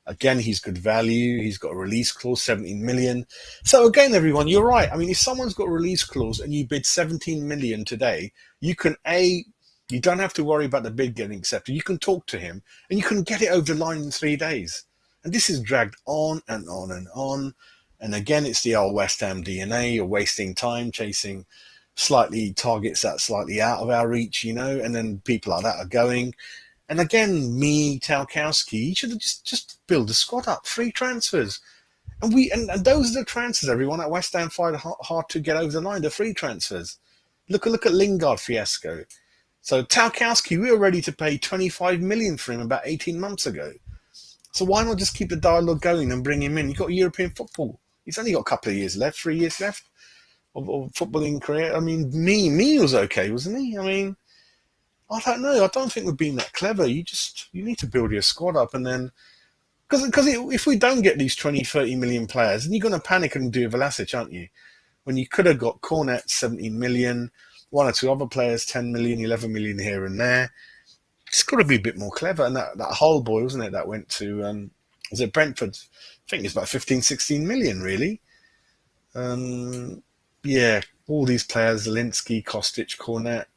Again, he's good value. He's got a release clause, 17 million. So again, everyone, you're right. I mean, if someone's got a release clause and you bid 17 million today, you don't have to worry about the bid getting accepted. You can talk to him and you can get it over the line in 3 days. And this is dragged on and on and on. And again, it's the old West Ham DNA. You're wasting time chasing slightly targets that slightly out of our reach, and then people like that are going. And again, Tarkowski, you should have just build the squad up, free transfers. And those are the transfers, everyone, at West Ham find hard to get over the line, the free transfers. Look at Lingard fiasco. So Tarkowski, we were ready to pay 25 million for him about 18 months ago. So why not just keep the dialogue going and bring him in? You've got European football. He's only got a couple of years left, 3 years left of footballing career. I mean, me was okay, wasn't he? I mean, I don't know. I don't think we're being that clever. You need to build your squad up, and then because if we don't get these 20, 30 million players, then you're going to panic and do Vlasic, aren't you? When you could have got Cornet 17 million, one or two other players 10 million, 11 million here and there. It's got to be a bit more clever. And that whole boy, wasn't it, that went to was it Brentford? I think it's about 15, 16 million, really. Yeah, all these players, Zielinski, Kostic, Cornet,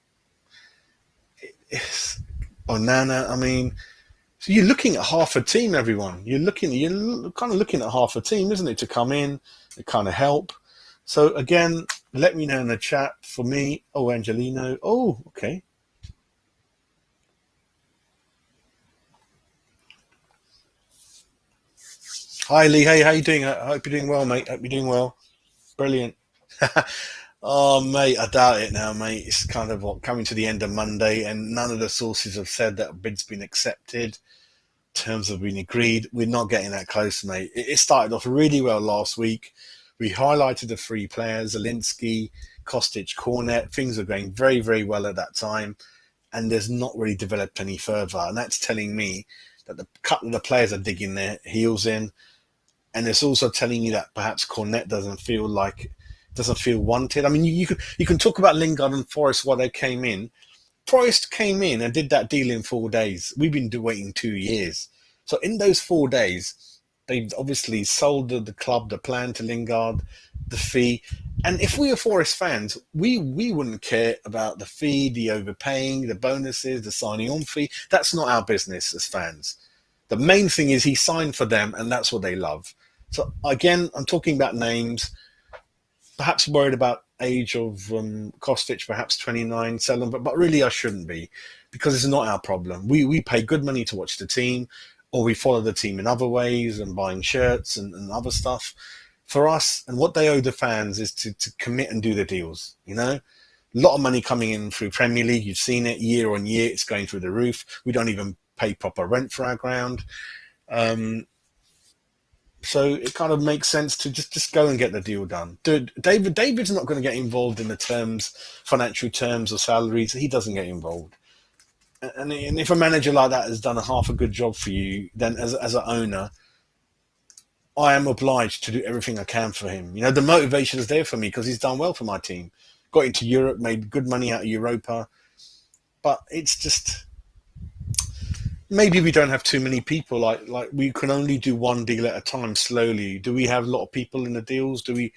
Onana. I mean, so you're looking at half a team, everyone. You're kind of looking at half a team, isn't it, to come in, to kind of help. So again, let me know in the chat for me. Oh, Angelino. Oh, okay. Hi, Lee. Hey, how you doing? I hope you're doing well, mate. Hope you're doing well. Brilliant. Oh, mate, I doubt it now, mate. It's kind of coming to the end of Monday, and none of the sources have said that a bid's been accepted. Terms have been agreed. We're not getting that close, mate. It started off really well last week. We highlighted the three players, Zielinski, Kostic, Cornet. Things were going very, very well at that time, and there's not really developed any further. And that's telling me that the couple of the players are digging their heels in, and it's also telling you that perhaps Cornet doesn't feel wanted. I mean, you can talk about Lingard and Forest while they came in. Forest came in and did that deal in 4 days. We've been waiting 2 years. So in those 4 days, they've obviously sold the club, the plan to Lingard, the fee. And if we were Forest fans, we wouldn't care about the fee, the overpaying, the bonuses, the signing on fee. That's not our business as fans. The main thing is he signed for them, and that's what they love. So again, I'm talking about names. Perhaps worried about age of Kostic, perhaps 29, sell but really I shouldn't be, because it's not our problem. We pay good money to watch the team, or we follow the team in other ways and buying shirts and other stuff. For us, and what they owe the fans is to commit and do the deals, A lot of money coming in through Premier League. You've seen it year on year. It's going through the roof. We don't even pay proper rent for our ground. So it kind of makes sense to just go and get the deal done. David's not going to get involved in the financial terms or salaries. He doesn't get involved. And if a manager like that has done a half a good job for you, then as an owner, I am obliged to do everything I can for him. The motivation is there for me because he's done well for my team. Got into Europe, made good money out of Europa. But it's just, maybe we don't have too many people. Like we can only do one deal at a time slowly. Do we have a lot of people in the deals? Do we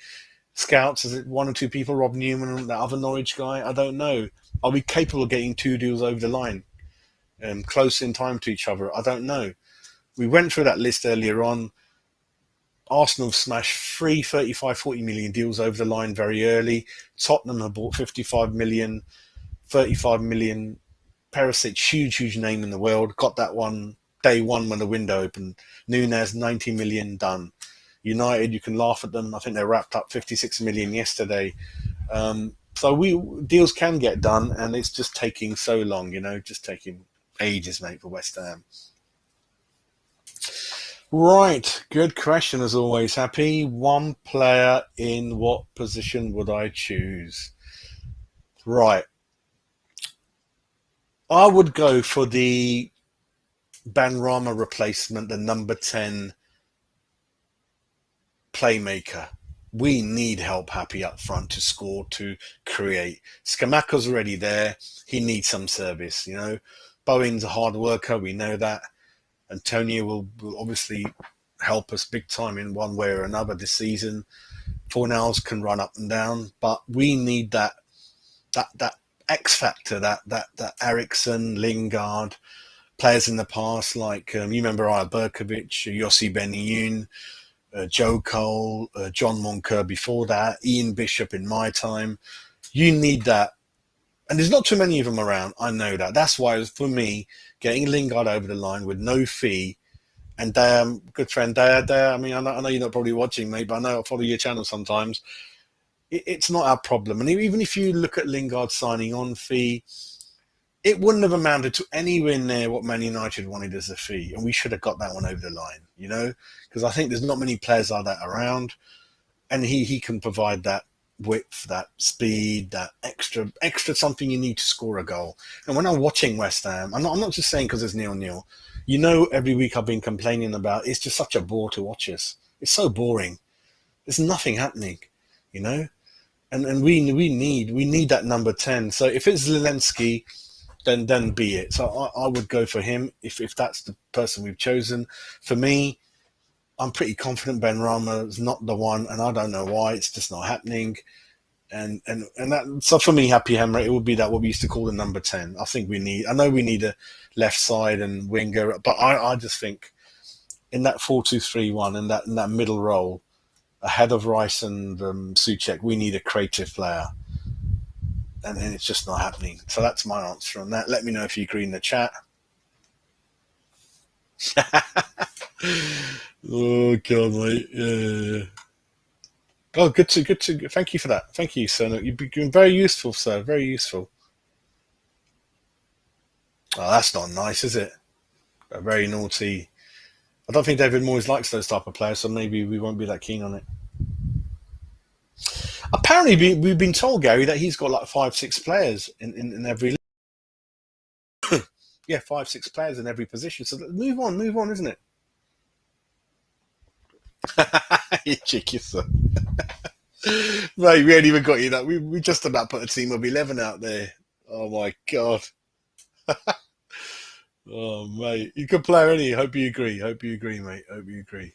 scouts? Is it one or two people? Rob Newman and that other Norwich guy? I don't know. Are we capable of getting two deals over the line, close in time to each other? I don't know. We went through that list earlier on. Arsenal smashed 35, 40 million deals over the line very early. Tottenham have bought 55 million, 35 million. Perisic, huge name in the world, got that one day one when the window opened. Nunez, 90 million done. United, you can laugh at them. I think they wrapped up 56 million yesterday. So deals can get done, and it's just taking so long, just taking ages, mate, for West Ham. Right, good question as always, Happy. One player in what position would I choose? Right. I would go for the Banrama replacement, the number 10 playmaker. We need help, Happy, up front to score, to create. Skamaka's already there. He needs some service, Bowen's a hard worker. We know that. Antonio will obviously help us big time in one way or another this season. Fornals can run up and down, but we need that X factor, that Ericsson, Lingard, players in the past, like you remember Aya Berkovic, Yossi Ben-Yoon, Joe Cole, John Monker before that, Ian Bishop in my time. You need that. And there's not too many of them around. I know that. That's why, for me, getting Lingard over the line with no fee, and good friend Daya, I mean, I know you're not probably watching, mate, but I know I follow your channel sometimes. It's not our problem. And even if you look at Lingard signing on fee, it wouldn't have amounted to anywhere near what Man United wanted as a fee, and we should have got that one over the line, because I think there's not many players like that around, and he can provide that width, that speed, that extra something you need to score a goal. And when I'm watching West Ham, I'm not just saying because it's 0-0. Every week I've been complaining about it's just such a bore to watch us. It's so boring. There's nothing happening, you know. And we need that number 10. So if it's Zelensky, then be it. So I would go for him if that's the person we've chosen. For me, I'm pretty confident Ben Rama is not the one, and I don't know why. It's just not happening. And that, so for me, Happy Hammer, it would be that what we used to call the number 10. I know we need a left side and winger, but I just think in that 4-2-3-1, in that middle role, ahead of Rice and Souček, we need a creative player. And it's just not happening. So that's my answer on that. Let me know if you agree in the chat. Oh God, mate. Yeah. Oh, good to. Thank you for that. Thank you, sir. You've been very useful, sir. Very useful. Oh, that's not nice, is it? Very naughty. I don't think David Moyes likes those type of players, so maybe we won't be that keen on it. Apparently, we've been told, Gary, that he's got like 5-6 players in every. Yeah, 5-6 players in every position. So move on, isn't it? You cheeky son. Mate, we ain't even got you that. We just about put a team of 11 out there. Oh my God. Oh mate, you could play any. Hope you agree, mate. Hope you agree.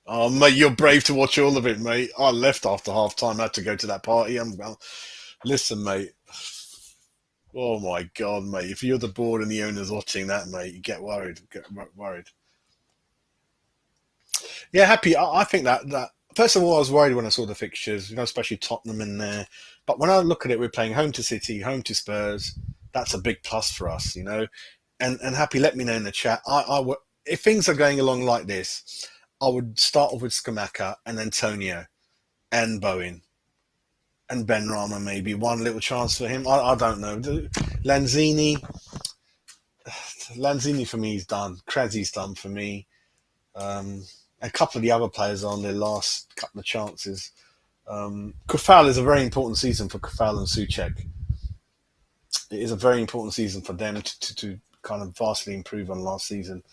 Oh mate, you're brave to watch all of it, mate. I left after half time. I had to go to that party. Listen, mate. Oh my God, mate. If you're the board and the owner's watching that, mate, you get worried. Yeah, happy. I think that first of all, I was worried when I saw the fixtures, especially Tottenham in there. But when I look at it, we're playing home to City, home to Spurs. That's a big plus for us. And happy, let me know in the chat. If things are going along like this, I would start off with Skamaka and Antonio and Bowen and Ben Rama, maybe one little chance for him. I don't know. Lanzini for me is done. Kresi's done for me. A couple of the other players on their last couple of chances. Kufal is a very important season for Kufal and Souček. It is a very important season for them to kind of vastly improve on last season.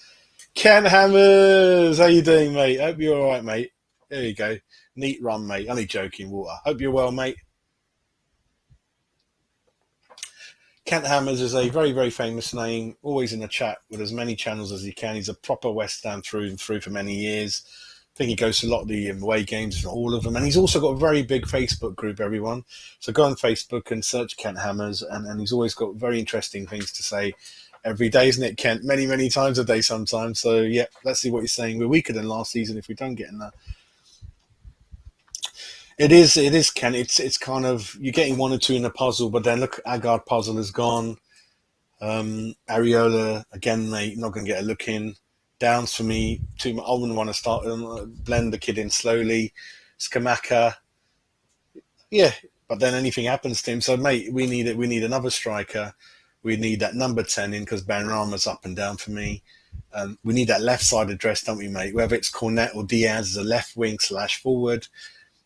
Ken Hammers, how you doing, mate? Hope you're all right, mate. There you go. Neat run, mate. Only joking, Water. Hope you're well, mate. Kent Hammers is a very, very famous name, always in the chat with as many channels as he can. He's a proper West Ham through and through for many years. I think he goes to a lot of the away games, not all of them. And he's also got a very big Facebook group, everyone. So go on Facebook and search Kent Hammers. And he's always got very interesting things to say every day, isn't it, Kent? Many, many times a day sometimes. So, yeah, let's see what he's saying. We're weaker than last season if we don't get in that. It is, Ken. It's kind of, you're getting one or two in a puzzle, but then look, Agard puzzle is gone. Areola, again, mate, not going to get a look in. Downs for me, too much. I wouldn't want to start blend the kid in slowly. Skamaka, yeah, but then anything happens to him. So, mate, we need another striker. We need that number 10 in because Ben Rama's up and down for me. We need that left side address, don't we, mate? Whether it's Cornet or Diaz as a left wing / forward.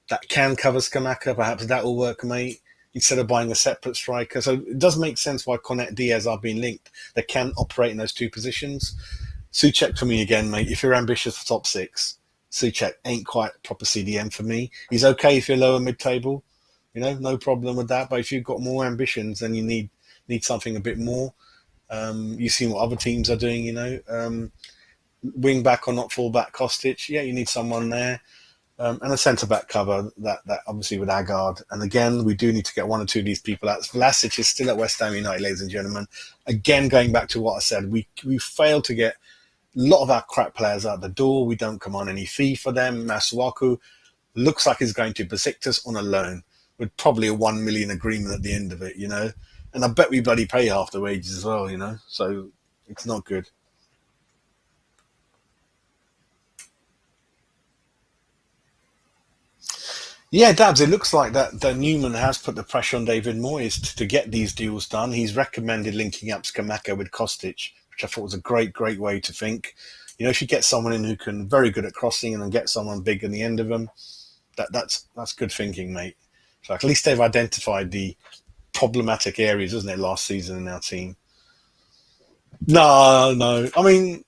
That can cover Skamaka. Perhaps that will work, mate, instead of buying a separate striker. So it does make sense why Cornet and Diaz are being linked. They can operate in those two positions. Souček for me again, mate. If you're ambitious for top 6, Souček ain't quite proper CDM for me. He's okay if you're lower mid-table. No problem with that. But if you've got more ambitions, then you need something a bit more. You've seen what other teams are doing, wing back or not full back Kostic. Yeah, you need someone there. And a centre back cover that obviously with Agard. And again, we do need to get one or two of these people out. Vlasic is still at West Ham United, ladies and gentlemen. Again, going back to what I said, we failed to get a lot of our crap players out the door. We don't come on any fee for them. Masuaku looks like he's going to Besiktas on a loan with probably a 1 million agreement at the end of it, you know. And I bet we bloody pay half the wages as well, you know. So it's not good. Yeah, Dabs, it looks like that Newman has put the pressure on David Moyes to get these deals done. He's recommended linking up Skamaka with Kostic, which I thought was a great way to think. You know, if you get someone in who can very good at crossing and then get someone big in the end of them, that's good thinking, mate. So at least they've identified the problematic areas, isn't it, last season in our team? No, no. I mean,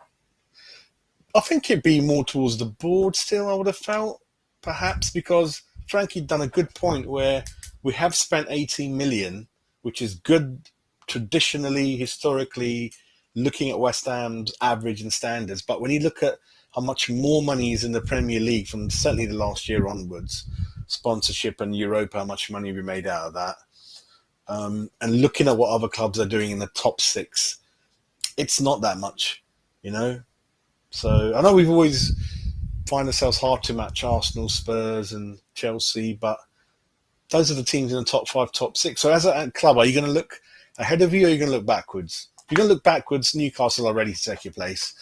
I think it'd be more towards the board still, I would have felt, perhaps, because Frankie done a good point where we have spent 18 million, which is good traditionally, historically, looking at West Ham's average and standards. But when you look at how much more money is in the Premier League from certainly the last year onwards, sponsorship and Europa, how much money we made out of that, and looking at what other clubs are doing in the top six, it's not that much, you know. So I know we've always find ourselves hard to match Arsenal, Spurs, and Chelsea, but those are the teams in the top five, top six. So as a club, are you going to look ahead of you, or are you going to look backwards? If you're going to look backwards, Newcastle are ready to take your place.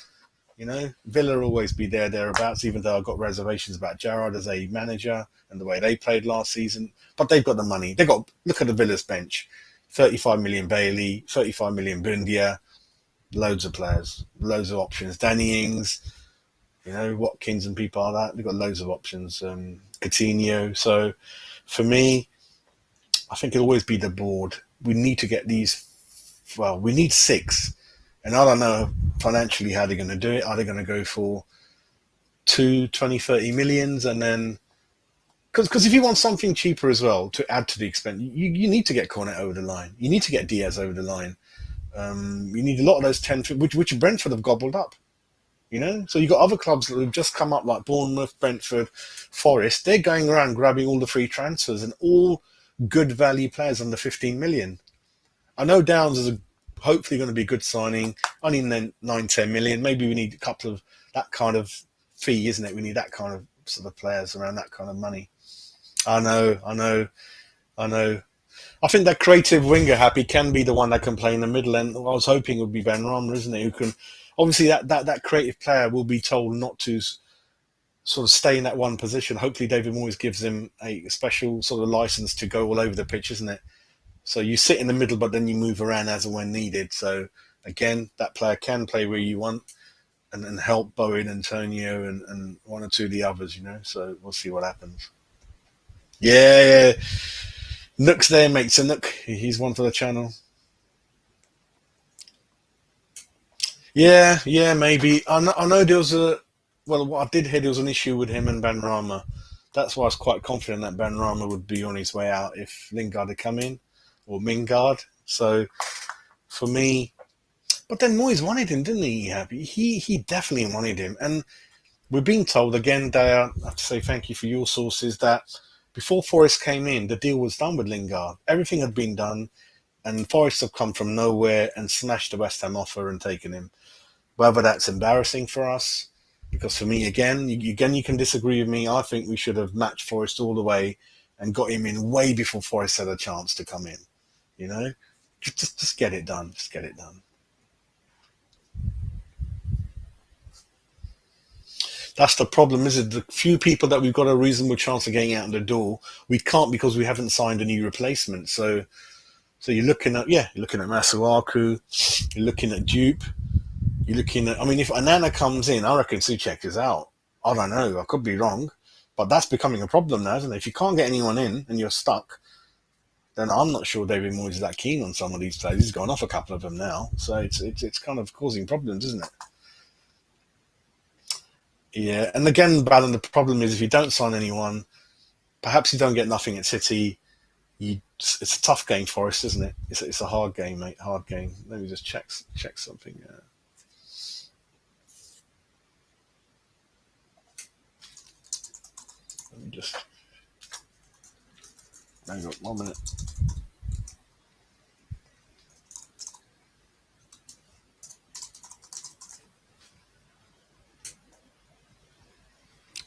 You know, Villa will always be thereabouts, even though I've got reservations about Gerrard as a manager and the way they played last season. But they've got the money. They've got, look at the Villa's bench: 35 million Bailey, 35 million Bundia, loads of players, loads of options. Danny Ings, you know, Watkins and people like that. They've got loads of options. Coutinho. So for me, I think it'll always be the board. We need to get these. Well, we need six, and I don't know financially how they're going to do it. Are they going to go for 20, 30 millions, and then because if you want something cheaper as well to add to the expense, you need to get Cornet over the line. You need to get Diaz over the line. You need a lot of those 10, which Brentford have gobbled up. You know, so you've got other clubs that have just come up like Bournemouth, Brentford, Forest. They're going around grabbing all the free transfers and all good value players under 15 million. I know Downs is hopefully going to be a good signing. Only 9, 10 million. Maybe we need a couple of that kind of fee, isn't it? We need that kind of sort of players around that kind of money. I know. I think that creative winger happy can be the one that can play in the middle. And I was hoping it would be Ben Rama, isn't it? Who can obviously that creative player will be told not to sort of stay in that one position. Hopefully, David Moyes gives him a special sort of license to go all over the pitch, isn't it? So you sit in the middle, but then you move around as and when needed. So again, that player can play where you want and help Bowen, Antonio, and one or two of the others, you know. So we'll see what happens. Yeah. Nook's there, mate. So Nook, he's one for the channel. Yeah, maybe. I know there was a. Well, what I did hear there was an issue with him and Ben Rama. That's why I was quite confident that Ben Rama would be on his way out if Lingard had come in, or Mingard. So for me, but then Moyes wanted him, didn't he? He definitely wanted him, and we're being told again. Dale, I have to say thank you for your sources that before Forest came in, the deal was done with Lingard. Everything had been done, and Forest have come from nowhere and smashed the West Ham offer and taken him. Whether that's embarrassing for us, because for me, again, you can disagree with me. I think we should have matched Forest all the way and got him in way before Forest had a chance to come in. You know, just get it done. Just get it done. That's the problem, is it? The few people that we've got a reasonable chance of getting out the door, we can't because we haven't signed a new replacement. So you're looking at you're looking at Masuaku, you're looking at Dupe, you're looking at. I mean, if Anana comes in, I reckon Suchek is out. I don't know. I could be wrong, but that's becoming a problem now, isn't it? If you can't get anyone in and you're stuck, then I'm not sure David Moyes is that keen on some of these players. He's gone off a couple of them now, so it's kind of causing problems, isn't it? Yeah, and again, Balan, the problem is if you don't sign anyone, perhaps you don't get nothing at City. It's a tough game for us, isn't it? It's a hard game, mate. Hard game. Let me just check something. Just hang on 1 minute.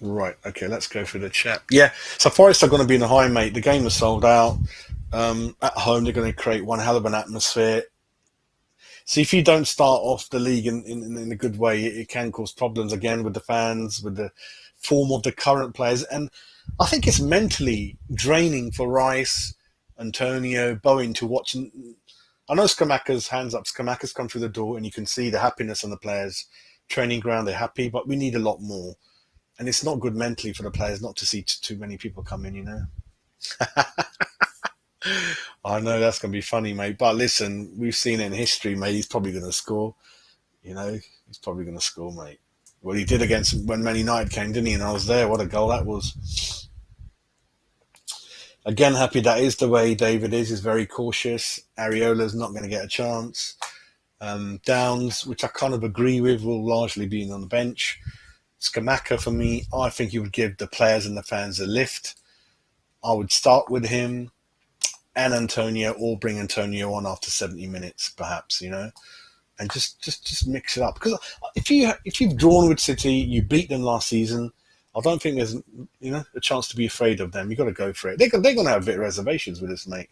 Right, okay, let's go through the chat. Yeah, so Forest are going to be in the high, mate. The game was sold out. At home, they're going to create one hell of an atmosphere. See, if you don't start off the league in a good way, it can cause problems again with the fans, with the form of the current players. And I think it's mentally draining for Rice, Antonio, Bowen to watch. I know Skamaka's hands up. Skamaka's come through the door, and you can see the happiness on the players. Training ground, they're happy, but we need a lot more. And it's not good mentally for the players not to see too many people come in, you know. I know that's going to be funny, mate. But listen, we've seen it in history, mate. He's probably going to score. You know, he's probably going to score, mate. Well, he did against when Man United came, didn't he? And I was there. What a goal that was. Again, happy that is the way David is. He's very cautious. Ariola's not going to get a chance. Downs, which I kind of agree with, will largely be on the bench. Skamaka, for me, I think he would give the players and the fans a lift. I would start with him and Antonio, or bring Antonio on after 70 minutes, perhaps, you know, and just mix it up. Because if you've drawn with City, you beat them last season. I don't think there's a chance to be afraid of them. You've got to go for it. They're going to have a bit of reservations with us, mate.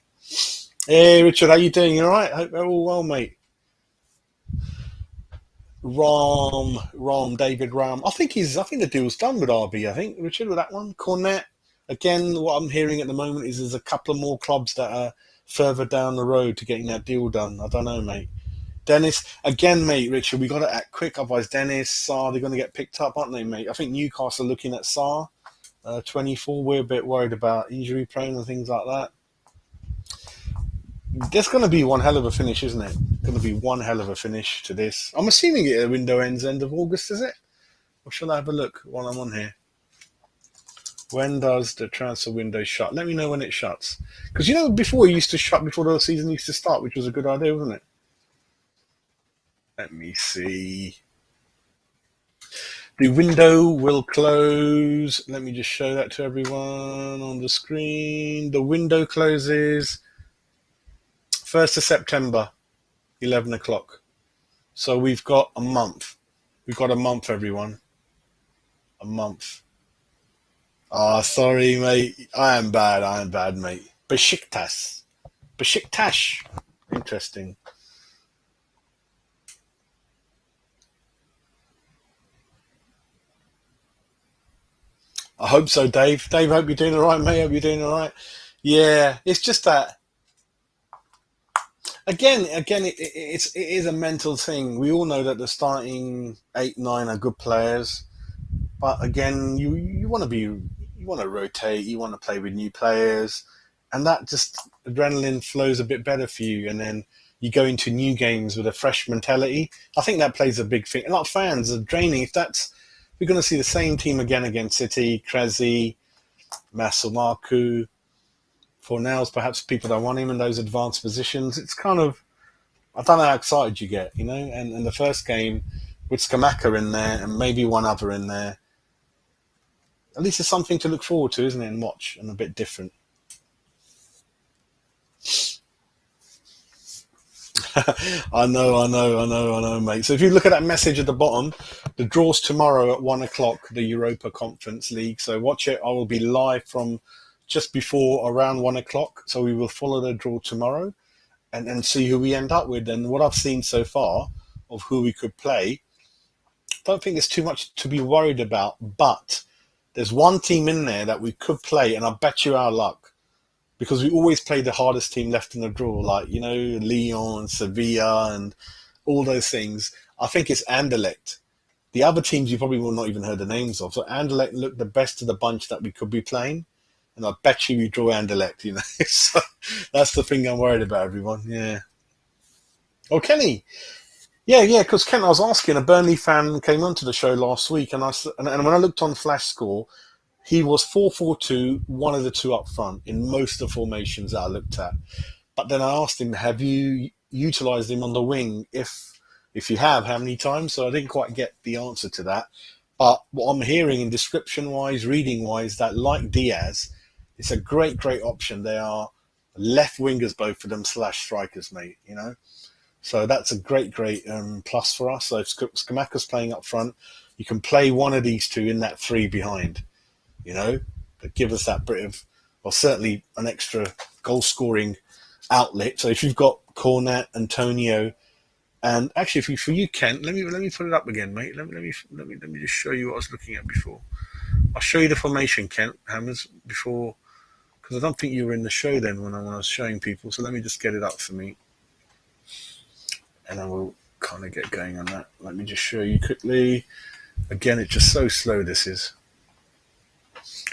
Hey, Richard, how you doing? You all right? Hope they're all well, mate. David Ram. I think the deal's done with RB. I think Richard with that one. Cornet. Again, what I'm hearing at the moment is there's a couple of more clubs that are further down the road to getting that deal done. I don't know, mate. Dennis, again, mate, Richard, we got to act quick. Otherwise, Dennis, Sarr, they're going to get picked up, aren't they, mate? I think Newcastle are looking at Sarr, 24. We're a bit worried about injury prone and things like that. There's going to be one hell of a finish, isn't it? Going to be one hell of a finish to this. I'm assuming the window ends end of August, is it? Or shall I have a look while I'm on here? When does the transfer window shut? Let me know when it shuts. Because before it used to shut before the season used to start, which was a good idea, wasn't it? Let me see. The window will close. Let me just show that to everyone on the screen. The window closes 1st of September, 11 o'clock. So we've got a month. We've got a month, everyone. A month. Ah, sorry, mate. I am bad, mate. Besiktas. Interesting. I hope so, Dave. Dave, I hope you're doing all right, mate. I hope you're doing all right. Yeah, it's just that. Again, it is a mental thing. We all know that the starting 8, 9 are good players, but again, you want to rotate. You want to play with new players, and that just adrenaline flows a bit better for you. And then you go into new games with a fresh mentality. I think that plays a big thing. A lot of fans are draining. We're going to see the same team again against City, Krezi, Masumaku. For Nels, perhaps people don't want him in those advanced positions. It's kind of, I don't know how excited you get, and the first game with Skamaka in there and maybe one other in there, at least it's something to look forward to, isn't it, and watch, and a bit different. I know, mate. So if you look at that message at the bottom, the draw's tomorrow at 1 o'clock, the Europa Conference League. So watch it. I will be live from just before around 1 o'clock. So we will follow the draw tomorrow and see who we end up with. And what I've seen so far of who we could play, I don't think there's too much to be worried about. But there's one team in there that we could play, and I bet you our luck. Because we always play the hardest team left in the draw, like, Lyon and Sevilla and all those things. I think it's Anderlecht. The other teams you probably will not even heard the names of. So Anderlecht looked the best of the bunch that we could be playing. And I bet you we draw Anderlecht, So that's the thing I'm worried about, everyone. Yeah. Oh, Kenny. Yeah, because Ken, I was asking, a Burnley fan came onto the show last week, and when I looked on Flash Score, he was 4-4-2, one of the two up front in most of the formations that I looked at. But then I asked him, have you utilised him on the wing? If you have, how many times? So I didn't quite get the answer to that. But what I'm hearing in description wise, reading wise, that like Diaz, it's a great, great option. They are left wingers, both of them, slash strikers, mate. So that's a great, great plus for us. So if Skamaka's playing up front, you can play one of these two in that three behind, that give us that bit of, well, certainly an extra goal scoring outlet. So if you've got Cornet, Antonio, and actually, if you, for you, Kent, let me put it up again, mate. Let me just show you what I was looking at before. I'll show you the formation, Kent Hammers, before, because I don't think you were in the show then when I was showing people. So let me just get it up for me, and I will kind of get going on that. Let me just show you quickly. Again, it's just so slow. This is.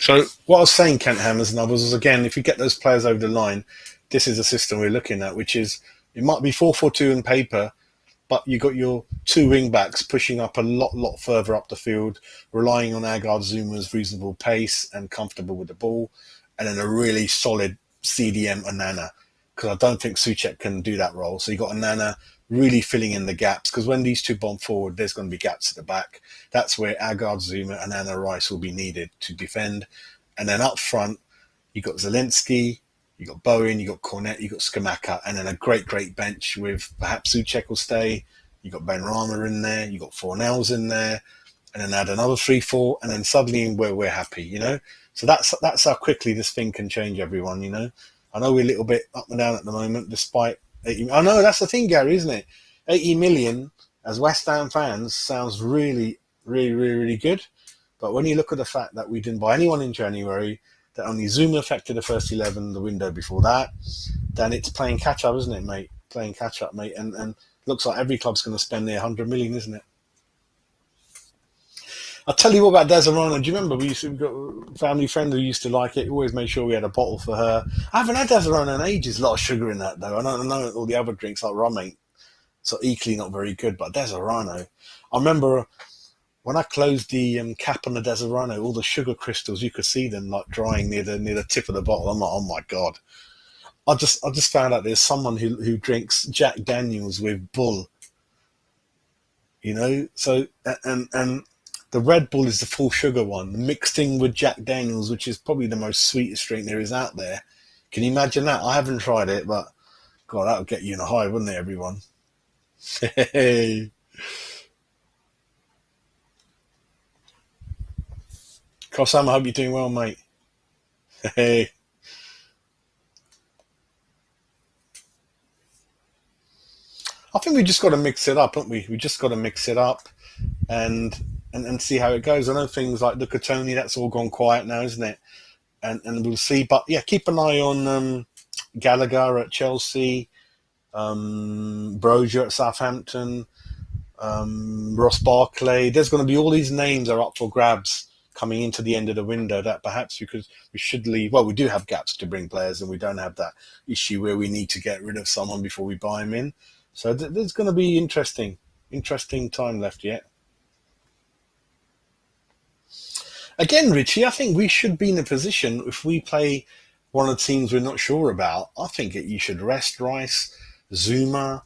So what I was saying, Kent Hammers and others, was again, if you get those players over the line, this is the system we're looking at, which is it might be 4-4-2 in paper, but you got your two wing backs pushing up a lot further up the field, relying on Agard Zuma's reasonable pace and comfortable with the ball, and then a really solid CDM Onana, because I don't think Souček can do that role. So you got Onana really filling in the gaps, because when these two bomb forward, there's going to be gaps at the back. That's where Agard Zuma and Onana Rice will be needed to defend. And then up front, you got Zelensky, you got Bowen, you got Cornet, you got Skamaka, and then a great, great bench with perhaps Souček will stay. You got Ben Rama in there, you got Fornells in there, and then add another 3-4, and then suddenly we're happy, So that's how quickly this thing can change, everyone. I know we're a little bit up and down at the moment, despite 80. I know that's the thing, Gary, isn't it? 80 million as West Ham fans sounds really, really, really, really good. But when you look at the fact that we didn't buy anyone in January, that only Zuma affected the first 11, the window before that, then it's playing catch up, isn't it, mate? Playing catch up, mate. And looks like every club's going to spend their 100 million, isn't it? I'll tell you what about Desirana. Do you remember we've got a family friend who used to like it? Always made sure we had a bottle for her. I haven't had Desirana in ages. A lot of sugar in that, though. I know all the other drinks like rum ain't so equally not very good, but Desirano. I remember when I closed the cap on the Desirano, all the sugar crystals, you could see them like drying near the tip of the bottle. I'm like, oh my god! I just found out there's someone who drinks Jack Daniels with Bull. So and the Red Bull is the full sugar one, mixed in with Jack Daniels, which is probably the most sweetest drink there is out there. Can you imagine that? I haven't tried it, but God, that would get you in a high, wouldn't it, everyone? Hey, Crossam, I hope you're doing well, mate. Hey, I think we just got to mix it up, haven't we? We just got to mix it up and and see how it goes. I know things like the Tony, that's all gone quiet now, isn't it? And we'll see. But yeah, keep an eye on Gallagher at Chelsea, Brozier at Southampton, Ross Barkley. There's going to be all these names are up for grabs coming into the end of the window that perhaps we should leave. Well, we do have gaps to bring players, and we don't have that issue where we need to get rid of someone before we buy him in. So there's going to be interesting time left yet. Again, Richie, I think we should be in a position if we play one of the teams we're not sure about. I think you should rest Rice, Zuma,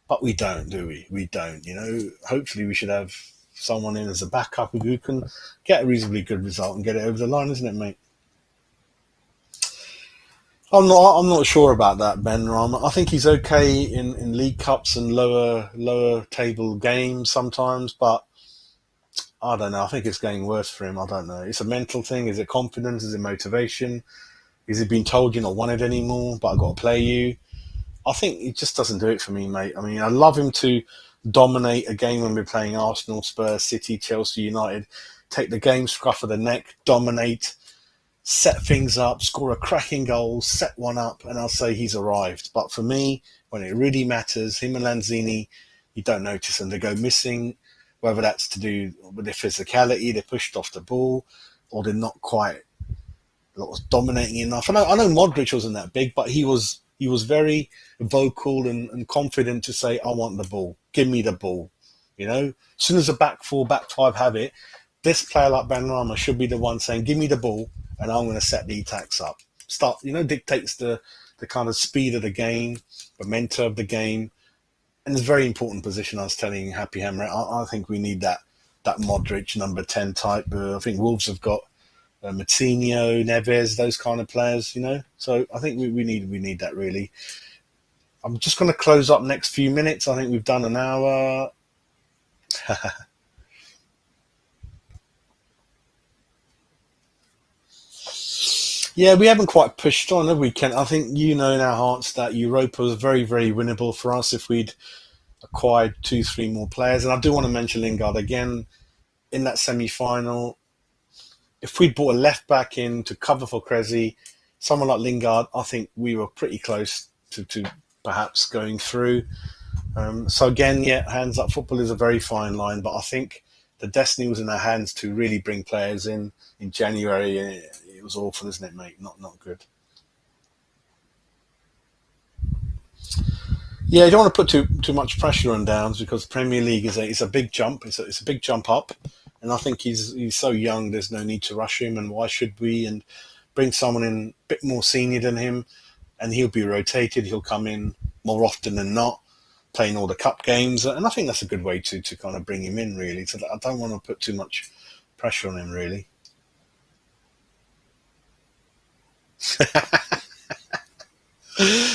but we don't, do we? We don't. Hopefully we should have someone in as a backup who can get a reasonably good result and get it over the line, isn't it, mate? I'm not sure about that, Ben Rama. I think he's okay in League Cups and lower table games sometimes, but I don't know. I think it's getting worse for him. I don't know. It's a mental thing. Is it confidence? Is it motivation? Is it being told you're not wanted anymore, but I've got to play you? I think he just doesn't do it for me, mate. I mean, I love him to dominate a game when we're playing Arsenal, Spurs, City, Chelsea, United, take the game scruff of the neck, dominate, set things up, score a cracking goal, set one up, and I'll say he's arrived. But for me, when it really matters, him and Lanzini, you don't notice them. They go missing, whether that's to do with their physicality, they're pushed off the ball, or they're not quite dominating enough. I know Modric wasn't that big, but he was very vocal and confident to say, I want the ball. Give me the ball. As soon as the back four, back five have it, this player like Benrahma should be the one saying, give me the ball and I'm going to set the attacks up. Dictates the kind of speed of the game, the mentor of the game. And it's a very important position. I was telling Happy Hammer, I think we need that that Modric number 10 type. I think Wolves have got Matinho, Neves, those kind of players, you know. So I think we need that really. I'm just going to close up next few minutes. I think we've done an hour. Yeah, we haven't quite pushed on, have we, Ken? I think you know in our hearts that Europa was very, very winnable for us if we'd acquired two, three more players. And I do want to mention Lingard again in that semi-final. If we'd brought a left back in to cover for Cressy, someone like Lingard, I think we were pretty close to perhaps going through. So again, yeah, hands up. Football is a very fine line, but I think the destiny was in our hands to really bring players in January. And it was awful, isn't it, mate? Not good. Yeah, you don't want to put too much pressure on Downs because Premier League is a big jump. It's a big jump up, and I think he's so young. There's no need to rush him, and why should we? And bring someone in a bit more senior than him, and he'll be rotated. He'll come in more often than not, playing all the cup games, and I think that's a good way to kind of bring him in really. So I don't want to put too much pressure on him really.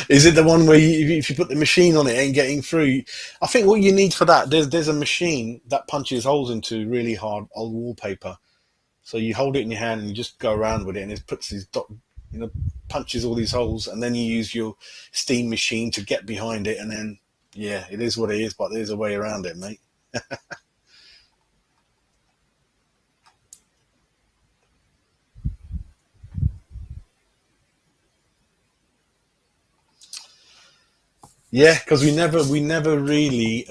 Is it the one where if you put the machine on it, ain't getting through? I think what you need for that, there's a machine that punches holes into really hard old wallpaper. So you hold it in your hand and you just go around with it, and it puts these punches all these holes, and then you use your steam machine to get behind it, and then yeah, it is what it is. But there's a way around it, mate. Yeah, because we never really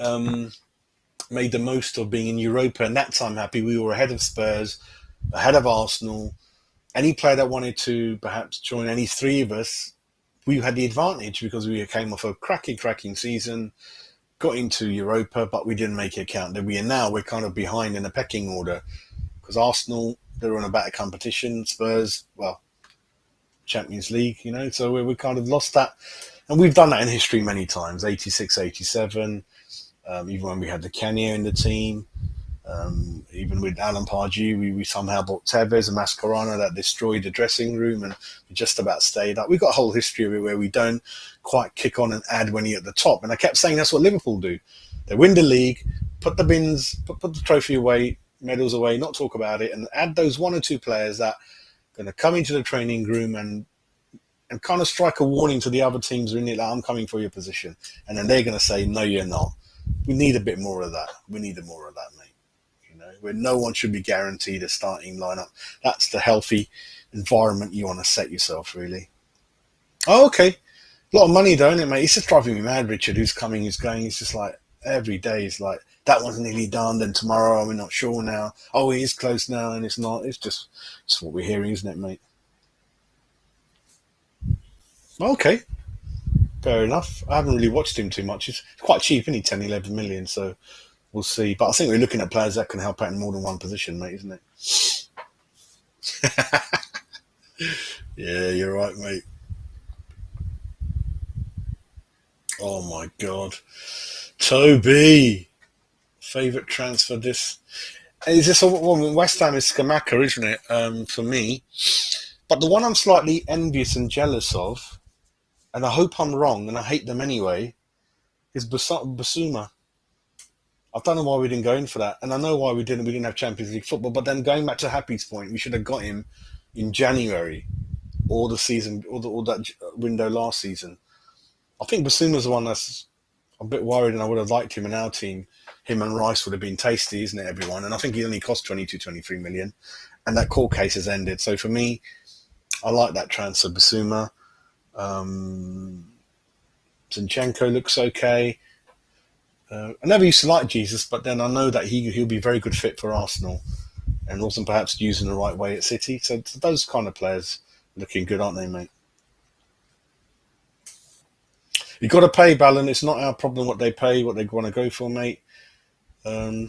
made the most of being in Europa, and that time happy we were ahead of Spurs, ahead of Arsenal. Any player that wanted to perhaps join any three of us, we had the advantage because we came off a cracking season, got into Europa, but we didn't make it count. Did we? And now we're kind of behind in the pecking order because Arsenal, they're on a better competition. Spurs, well, Champions League, you know, so we kind of lost that. And we've done that in history many times, 86, 87, even when we had the Kenya in the team. Even with Alan Pardew, we somehow bought Tevez and Mascherano that destroyed the dressing room and we just about stayed up. We've got a whole history of it where we don't quite kick on and add when you're at the top. And I kept saying that's what Liverpool do. They win the league, put the bins, put the trophy away, medals away, not talk about it, and add those one or two players that are going to come into the training room and kind of strike a warning to the other teams who are in it, like, I'm coming for your position. And then they're going to say, no, you're not. We need a bit more of that. We need more of that, mate. Where no one should be guaranteed a starting lineup. That's the healthy environment you want to set yourself, really. Oh, okay. A lot of money, though, isn't it, mate? It's just driving me mad, Richard, who's coming, who's going. It's just like every day is like, that one's nearly done, then tomorrow, we're not sure now. Oh, it is close now, and it's not. It's just what we're hearing, isn't it, mate? Okay, fair enough. I haven't really watched him too much. It's quite cheap, isn't he? 10, 11 million, so we'll see. But I think we're looking at players that can help out in more than one position, mate, isn't it? Yeah, you're right, mate. Oh my God, Toby, favorite transfer this is this one. West Ham is Skamaka, isn't it? For me, but the one I'm slightly envious and jealous of, and I hope I'm wrong, and I hate them anyway, is Basuma. I don't know why we didn't go in for that, and I know why we didn't. We didn't have Champions League football. But then going back to Happy's point, we should have got him in January or the season, or that window last season. I think Basuma's the one that's I'm a bit worried, and I would have liked him in our team. Him and Rice would have been tasty, isn't it, everyone? And I think he only cost 22, 23 million, and that court case has ended. So for me, I like that transfer. Basuma, um, Zinchenko looks okay. I never used to like Jesus, but then I know that he'll be a very good fit for Arsenal, and also perhaps using the right way at City. So those kind of players looking good, aren't they, mate? You've got to pay, Ballon. It's not our problem what they pay, what they want to go for, mate. Um,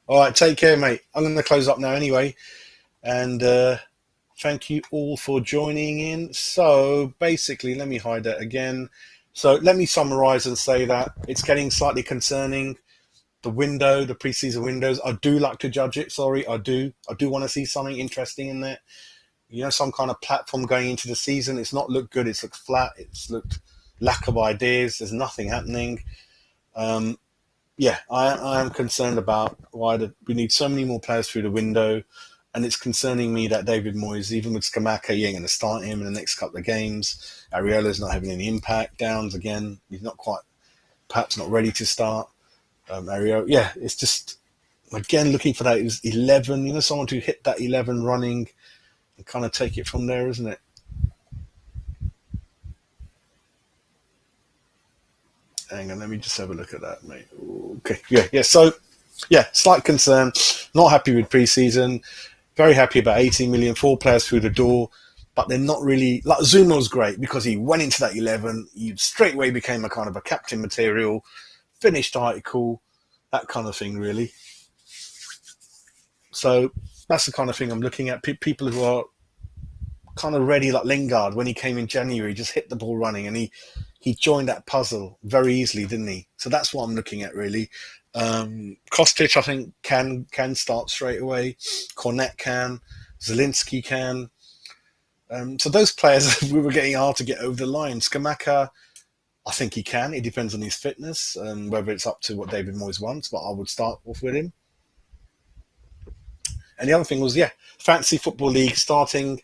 all right, take care, mate. I'm going to close up now anyway. And thank you all for joining in. So basically, let me hide that again. So let me summarize and say that it's getting slightly concerning. the window, the preseason windows. I do like to judge it. Sorry, I do. I do want to see something interesting in there. Some kind of platform going into the season. It's not looked good. It's looked flat. It's looked lack of ideas. There's nothing happening. Um, yeah, I am concerned about why we need so many more players through the window. And it's concerning me that David Moyes, even with Scamacca, you ain't going to start him in the next couple of games. Ariola's not having any impact. Downs again, he's not quite, perhaps not ready to start. Ariola, yeah, it's just, again, looking for that 11, someone to hit that 11 running and kind of take it from there, isn't it? Hang on, let me just have a look at that, mate. Okay, yeah. So, yeah, slight concern. Not happy with pre-season. Very happy about 18 million, 4 players through the door, but they're not really. Like Zuma was great because he went into that 11. He straight away became a kind of a captain material, finished article, that kind of thing, really. So that's the kind of thing I'm looking at. People who are kind of ready, like Lingard, when he came in January, just hit the ball running, and he joined that puzzle very easily, didn't he? So that's what I'm looking at, really. Kostic, I think, can start straight away. Cornet can. Zielinski can. So those players, we were getting hard to get over the line. Scamacca, I think he can. It depends on his fitness and whether it's up to what David Moyes wants, but I would start off with him. And the other thing was, yeah, Fantasy Football League starting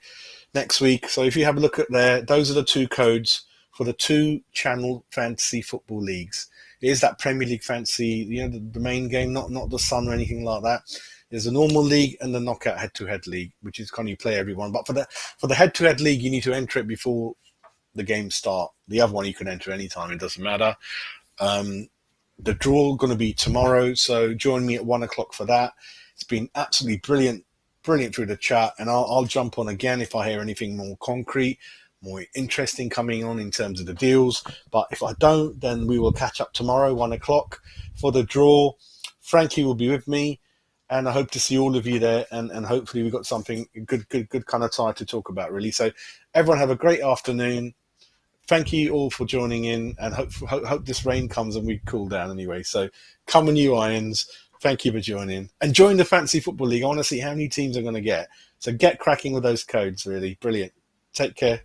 next week. So if you have a look at there, those are the 2 codes for the 2-channel fantasy football leagues. It is that Premier League fantasy, the main game, not the Sun or anything like that. There's a normal league and the knockout head-to-head league, which is kind of you play everyone. But for the head-to-head league, you need to enter it before the games start. The other one you can enter anytime; it doesn't matter. The draw going to be tomorrow, so join me at 1:00 for that. It's been absolutely brilliant through the chat, and I'll jump on again if I hear anything more concrete, more interesting coming on in terms of the deals. But if I don't, then we will catch up tomorrow, 1:00 for the draw. Frankie will be with me, and I hope to see all of you there. And hopefully we've got something good kind of tie to talk about, really. So everyone have a great afternoon. Thank you all for joining in, and hope this rain comes and we cool down anyway. So come on, you Irons. Thank you for joining. And join the Fantasy Football League. I want to see how many teams I'm going to get. So get cracking with those codes, really. Brilliant. Take care.